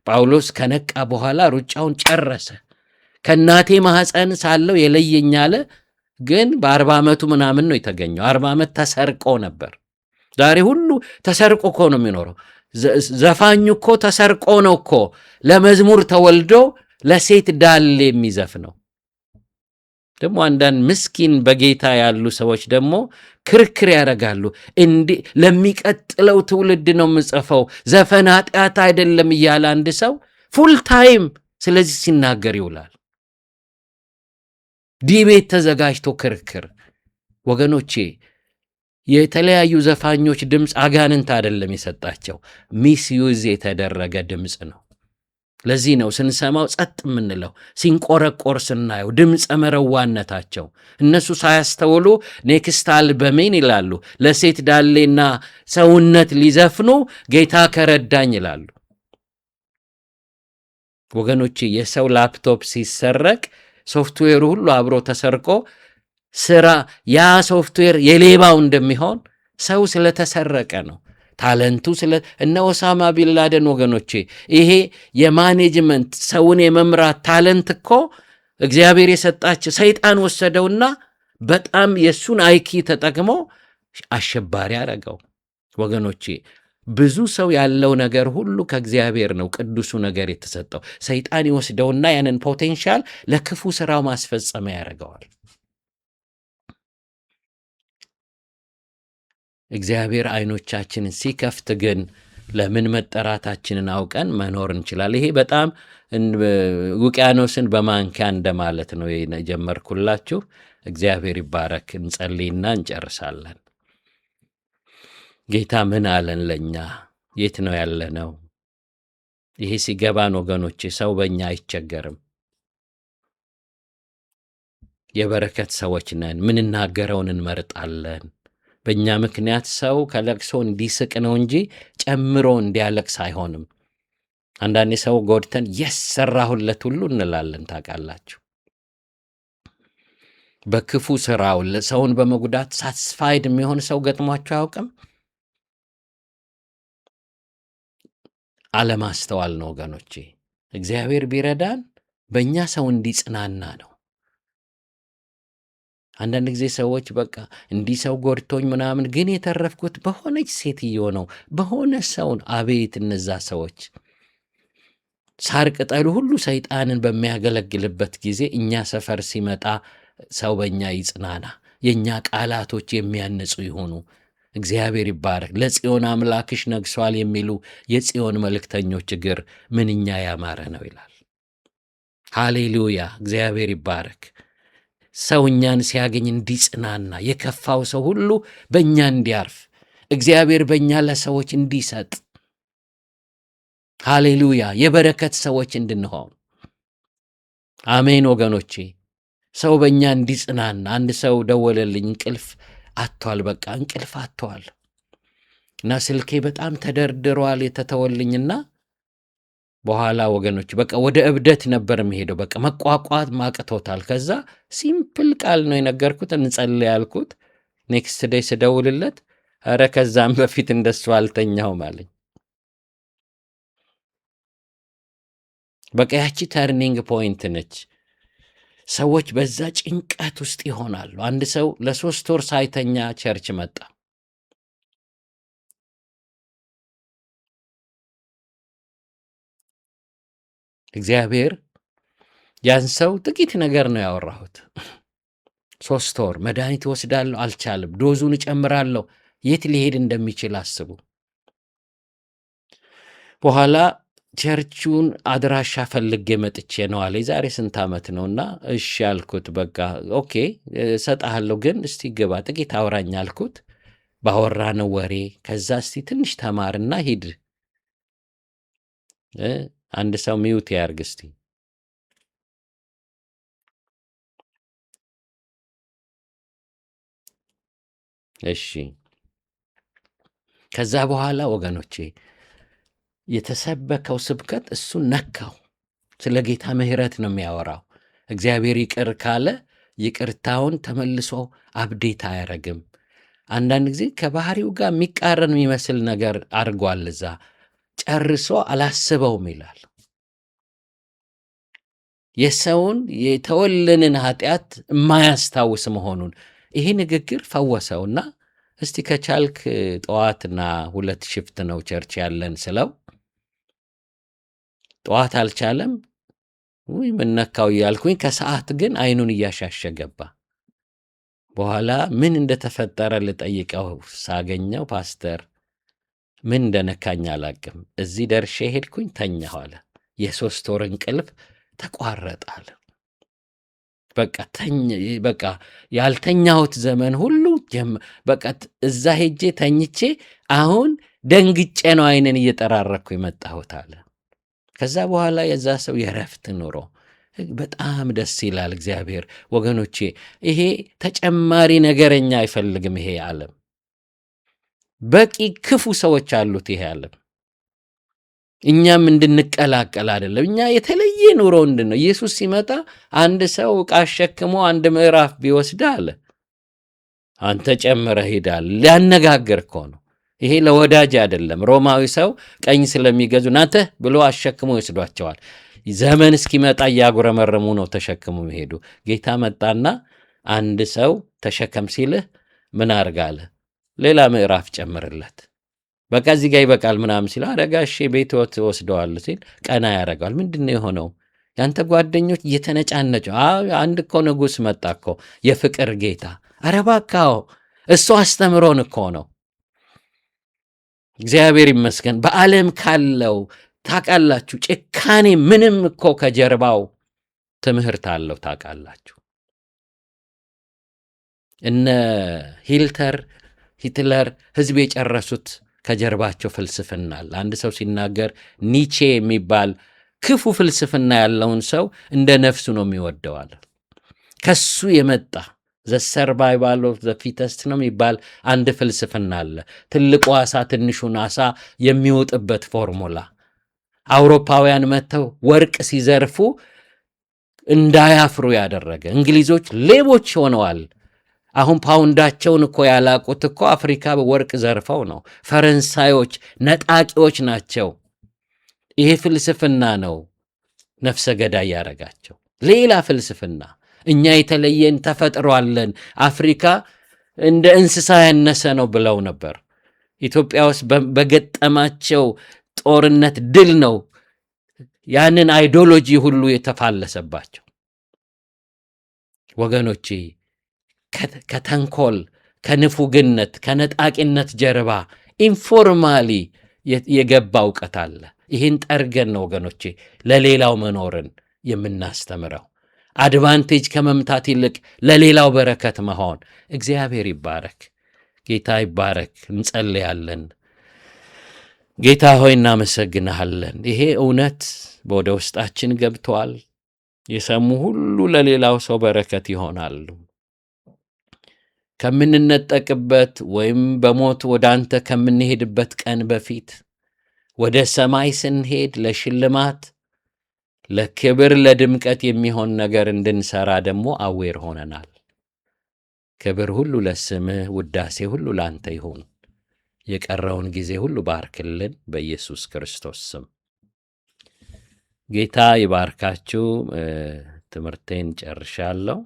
ጳውሎስ ከነቃ በኋላ ሩጫውን ጨረሰ። ከእናቴ ማኅፀን ሳለው የለየኝ አለ። ግን በ40 ዓመቱ ምናምን ነው የተገኘው። 40 ዓመት ተሰርቆ ነበር። ዛሬ ሁሉ ተሰርቆ እኮ ነው የሚኖረው። ዘፋኙ እኮ ተሰርቆ ነው እኮ ለመዝሙር ተወልዶ ለሴት ዳሌ የሚዘፍነው። ደግሞ አንዳንድ ምስኪን በጌታ ያሉ ሰዎች ደግሞ ክርክር ያደርጋሉ። እንዲህ ለሚቀጥለው ትውልድ ነው የምጽፈው፣ ዘፈን ኃጢአት አይደለም እያለ አንድ ሰው ፉል ታይም ስለዚህ ሲናገር ይውላል። ዲቤት ተዘጋጅቶ ክርክር። ወገኖቼ የተለያዩ ዘፋኞች ድምፅ አጋንንት አይደለም የሰጣቸው፣ ሚስዩዝ የተደረገ ድምፅ ነው። ለዚህ ነው ስንሰማው ጸጥ የምንለው፣ ሲንቆረቆር ስናየው ድምፀ መረዋነታቸው። እነሱ ሳያስተውሉ ኔክስት አልበሜን ይላሉ፣ ለሴት ዳሌና ሰውነት ሊዘፍኑ ጌታ ከረዳኝ ይላሉ። ወገኖቼ የሰው ላፕቶፕ ሲሰረቅ ሶፍትዌሩ ሁሉ አብሮ ተሰርቆ ስራ ያ ሶፍትዌር የሌባው እንደሚሆን ሰው ስለተሰረቀ ነው። ታለንቱ እነ ኦሳማ ቢንላደን ወገኖቼ፣ ይሄ የማኔጅመንት ሰውን የመምራት ታለንት እኮ እግዚአብሔር የሰጣቸው ሰይጣን ወሰደውና በጣም የእሱን አይኪ ተጠቅሞ አሸባሪ አረገው። ወገኖቼ ብዙ ሰው ያለው ነገር ሁሉ ከእግዚአብሔር ነው ቅዱሱ ነገር የተሰጠው። ሰይጣን ይወስደውና ያንን ፖቴንሻል ለክፉ ስራው ማስፈጸሚያ ያደርገዋል። እግዚአብሔር አይኖቻችንን ሲከፍት ግን ለምን መጠራታችንን አውቀን መኖር እንችላለን። ይሄ በጣም ውቅያኖስን በማንኪያ እንደማለት ነው የጀመርኩላችሁ። እግዚአብሔር ይባረክ። እንጸልይና እንጨርሳለን። ጌታ ምን አለን ለኛ? የት ነው ያለነው? ይሄ ሲገባን ወገኖቼ ሰው በእኛ አይቸገርም። የበረከት ሰዎች ነን። ምንናገረውን እንመርጣለን። በእኛ ምክንያት ሰው ከለቅሶ እንዲስቅ ነው እንጂ ጨምሮ እንዲያለቅስ አይሆንም። አንዳንዴ ሰው ጎድተን የሰራሁለት ሁሉ እንላለን። ታውቃላችሁ፣ በክፉ ስራው ሰውን በመጉዳት ሳትስፋይድ የሚሆን ሰው ገጥሟቸው አያውቅም? አለማስተዋል ነው ወገኖቼ። እግዚአብሔር ቢረዳን በእኛ ሰው እንዲጽናና ነው። አንዳንድ ጊዜ ሰዎች በቃ እንዲህ ሰው ጎድቶኝ ምናምን፣ ግን የተረፍኩት በሆነች ሴትዮ ነው፣ በሆነ ሰውን። አቤት እነዛ ሰዎች! ሳር ቅጠሉ ሁሉ ሰይጣንን በሚያገለግልበት ጊዜ እኛ ሰፈር ሲመጣ ሰው በእኛ ይጽናና። የእኛ ቃላቶች የሚያንጹ ይሆኑ። እግዚአብሔር ይባረክ። ለጽዮን አምላክሽ ነግሷል የሚሉ የጽዮን መልእክተኞች እግር ምንኛ ያማረ ነው ይላል። ሃሌሉያ! እግዚአብሔር ይባረክ። ሰው እኛን ሲያገኝ እንዲጽናና፣ የከፋው ሰው ሁሉ በእኛ እንዲያርፍ፣ እግዚአብሔር በእኛ ለሰዎች እንዲሰጥ፣ ሃሌሉያ! የበረከት ሰዎች እንድንሆን። አሜን ወገኖቼ። ሰው በእኛ እንዲጽናና። አንድ ሰው ደወለልኝ፣ እንቅልፍ አጥቷል። በቃ እንቅልፍ አጥቷል እና ስልኬ በጣም ተደርድሯል የተተወልኝና በኋላ ወገኖች በቃ ወደ እብደት ነበር የሚሄደው። በቃ መቋቋት ማቅቶታል። ከዛ ሲምፕል ቃል ነው የነገርኩት፣ እንጸልይ ያልኩት። ኔክስት ዴይ ስደውልለት ኧረ ከዛም በፊት እንደሱ አልተኛውም አለኝ። በቃ ያቺ ተርኒንግ ፖይንት ነች። ሰዎች በዛ ጭንቀት ውስጥ ይሆናሉ። አንድ ሰው ለ3 ወር ሳይተኛ ቸርች መጣ። እግዚአብሔር ያን ሰው ጥቂት ነገር ነው ያወራሁት። 3 ወር መድኃኒት እወስዳለሁ፣ አልቻልም። ዶዙን እጨምራለሁ። የት ሊሄድ እንደሚችል አስቡ። በኋላ ቸርቹን አድራሻ ፈልጌ መጥቼ ነው አለ። የዛሬ ስንት ዓመት ነውና እሺ አልኩት። በቃ ኦኬ እሰጥሃለሁ፣ ግን እስቲ ግባ ጥቂት አውራኝ አልኩት። ባወራነው ወሬ ከዛ እስቲ ትንሽ ተማርና ሂድ። አንድ ሰው ሚውት ያርግ እስቲ። እሺ ከዛ በኋላ ወገኖቼ የተሰበከው ስብከት እሱን ነካው። ስለ ጌታ ምሕረት ነው የሚያወራው። እግዚአብሔር ይቅር ካለ ይቅርታውን ተመልሶ አብዴት አያረግም። አንዳንድ ጊዜ ከባህሪው ጋር የሚቃረን የሚመስል ነገር አድርጓል። እዛ ጨርሶ አላስበውም ይላል። የሰውን የተወለንን ኃጢአት የማያስታውስ መሆኑን ይሄ ንግግር ፈወሰውና እስቲ ከቻልክ ጠዋትና 2 ሽፍት ነው ቸርች ያለን ስለው ጠዋት አልቻለም። ወይ ምነካው እያልኩኝ ከሰዓት ግን አይኑን እያሻሸ ገባ። በኋላ ምን እንደተፈጠረ ልጠይቀው ሳገኘው ፓስተር ምን እንደነካኝ አላቅም፣ እዚህ ደርሼ ሄድኩኝ ተኛሁ አለ። የ3 ወር እንቅልፍ ተቋረጣል። በቃ ያልተኛሁት ዘመን ሁሉ በቃ እዛ ሄጄ ተኝቼ አሁን ደንግጬ ነው አይንን እየጠራረኩ የመጣሁት አለ። ከዛ በኋላ የዛ ሰው የረፍት ኑሮ በጣም ደስ ይላል። እግዚአብሔር ወገኖቼ ይሄ ተጨማሪ ነገረኛ አይፈልግም። ይሄ ዓለም በቂ ክፉ ሰዎች አሉት። ይሄ ዓለም እኛም እንድንቀላቀል አይደለም። እኛ የተለየ ኑሮ ነው። ኢየሱስ ሲመጣ አንድ ሰው ዕቃ አሸክሞ 1 ምዕራፍ ቢወስድ አለ አንተ ጨምረህ ሄዳል። ሊያነጋግር እኮ ነው። ይሄ ለወዳጅ አይደለም። ሮማዊ ሰው ቀኝ ስለሚገዙ ናንተ ብሎ አሸክሞ ይወስዷቸዋል። ዘመን እስኪመጣ እያጉረመረሙ ነው ተሸክሙ መሄዱ። ጌታ መጣና አንድ ሰው ተሸከም ሲልህ ምን አርጋለ? ሌላ ምዕራፍ ጨምርለት። በቃ እዚህ ጋር ይበቃል ምናምን ሲል አረጋሽ ቤት ወስደዋል ሲል ቀና ያረጋል። ምንድነው የሆነው? ያንተ ጓደኞች እየተነጫነጩ አንድ እኮ ንጉሥ መጣ እኮ የፍቅር ጌታ። አረ እባክህ እሱ አስተምሮን እኮ ነው። እግዚአብሔር ይመስገን። በዓለም ካለው ታውቃላችሁ ጭካኔ ምንም እኮ ከጀርባው ትምህርት አለው ታውቃላችሁ። እነ ሂትለር ህዝብ የጨረሱት ከጀርባቸው ፍልስፍና አለ። አንድ ሰው ሲናገር ኒቼ የሚባል ክፉ ፍልስፍና ያለውን ሰው እንደ ነፍሱ ነው የሚወደዋል። ከሱ የመጣ ዘ ሰርቫይቫል ኦፍ ዘ ፊተስት ነው የሚባል አንድ ፍልስፍና አለ። ትልቁ አሳ ትንሹን አሳ የሚወጥበት ፎርሙላ። አውሮፓውያን መጥተው ወርቅ ሲዘርፉ እንዳያፍሩ ያደረገ። እንግሊዞች ሌቦች ሆነዋል። አሁን ፓውንዳቸውን እኮ ያላቁት እኮ አፍሪካ ወርቅ ዘርፈው ነው። ፈረንሳዮች ነጣቂዎች ናቸው። ይሄ ፍልስፍና ነው ነፍሰ ገዳይ ያረጋቸው። ሌላ ፍልስፍና እኛ የተለየን ተፈጥሯለን፣ አፍሪካ እንደ እንስሳ ያነሰ ነው ብለው ነበር። ኢትዮጵያ ውስጥ በገጠማቸው ጦርነት ድል ነው ያንን አይዲዮሎጂ ሁሉ የተፋለሰባቸው። ወገኖቼ ከተንኮል፣ ከንፉግነት፣ ከነጣቂነት ጀርባ ኢንፎርማሊ የገባ እውቀት አለ። ይህን ጠርገን ነው ወገኖቼ ለሌላው መኖርን የምናስተምረው። አድቫንቴጅ ከመምታት ይልቅ ለሌላው በረከት መሆን። እግዚአብሔር ይባረክ፣ ጌታ ይባረክ። እንጸልያለን። ጌታ ሆይ እናመሰግንሃለን። ይሄ እውነት ወደ ውስጣችን ገብቷል። የሰሙ ሁሉ ለሌላው ሰው በረከት ይሆናሉ። ከምንነጠቅበት ወይም በሞት ወደ አንተ ከምንሄድበት ቀን በፊት ወደ ሰማይ ስንሄድ ለሽልማት፣ ለክብር፣ ለድምቀት የሚሆን ነገር እንድንሰራ ደግሞ አዌር ሆነናል። ክብር ሁሉ ለስምህ፣ ውዳሴ ሁሉ ላንተ ይሁን። የቀረውን ጊዜ ሁሉ ባርክልን በኢየሱስ ክርስቶስ ስም። ጌታ ይባርካችሁ። ትምህርቴን ጨርሻለሁ።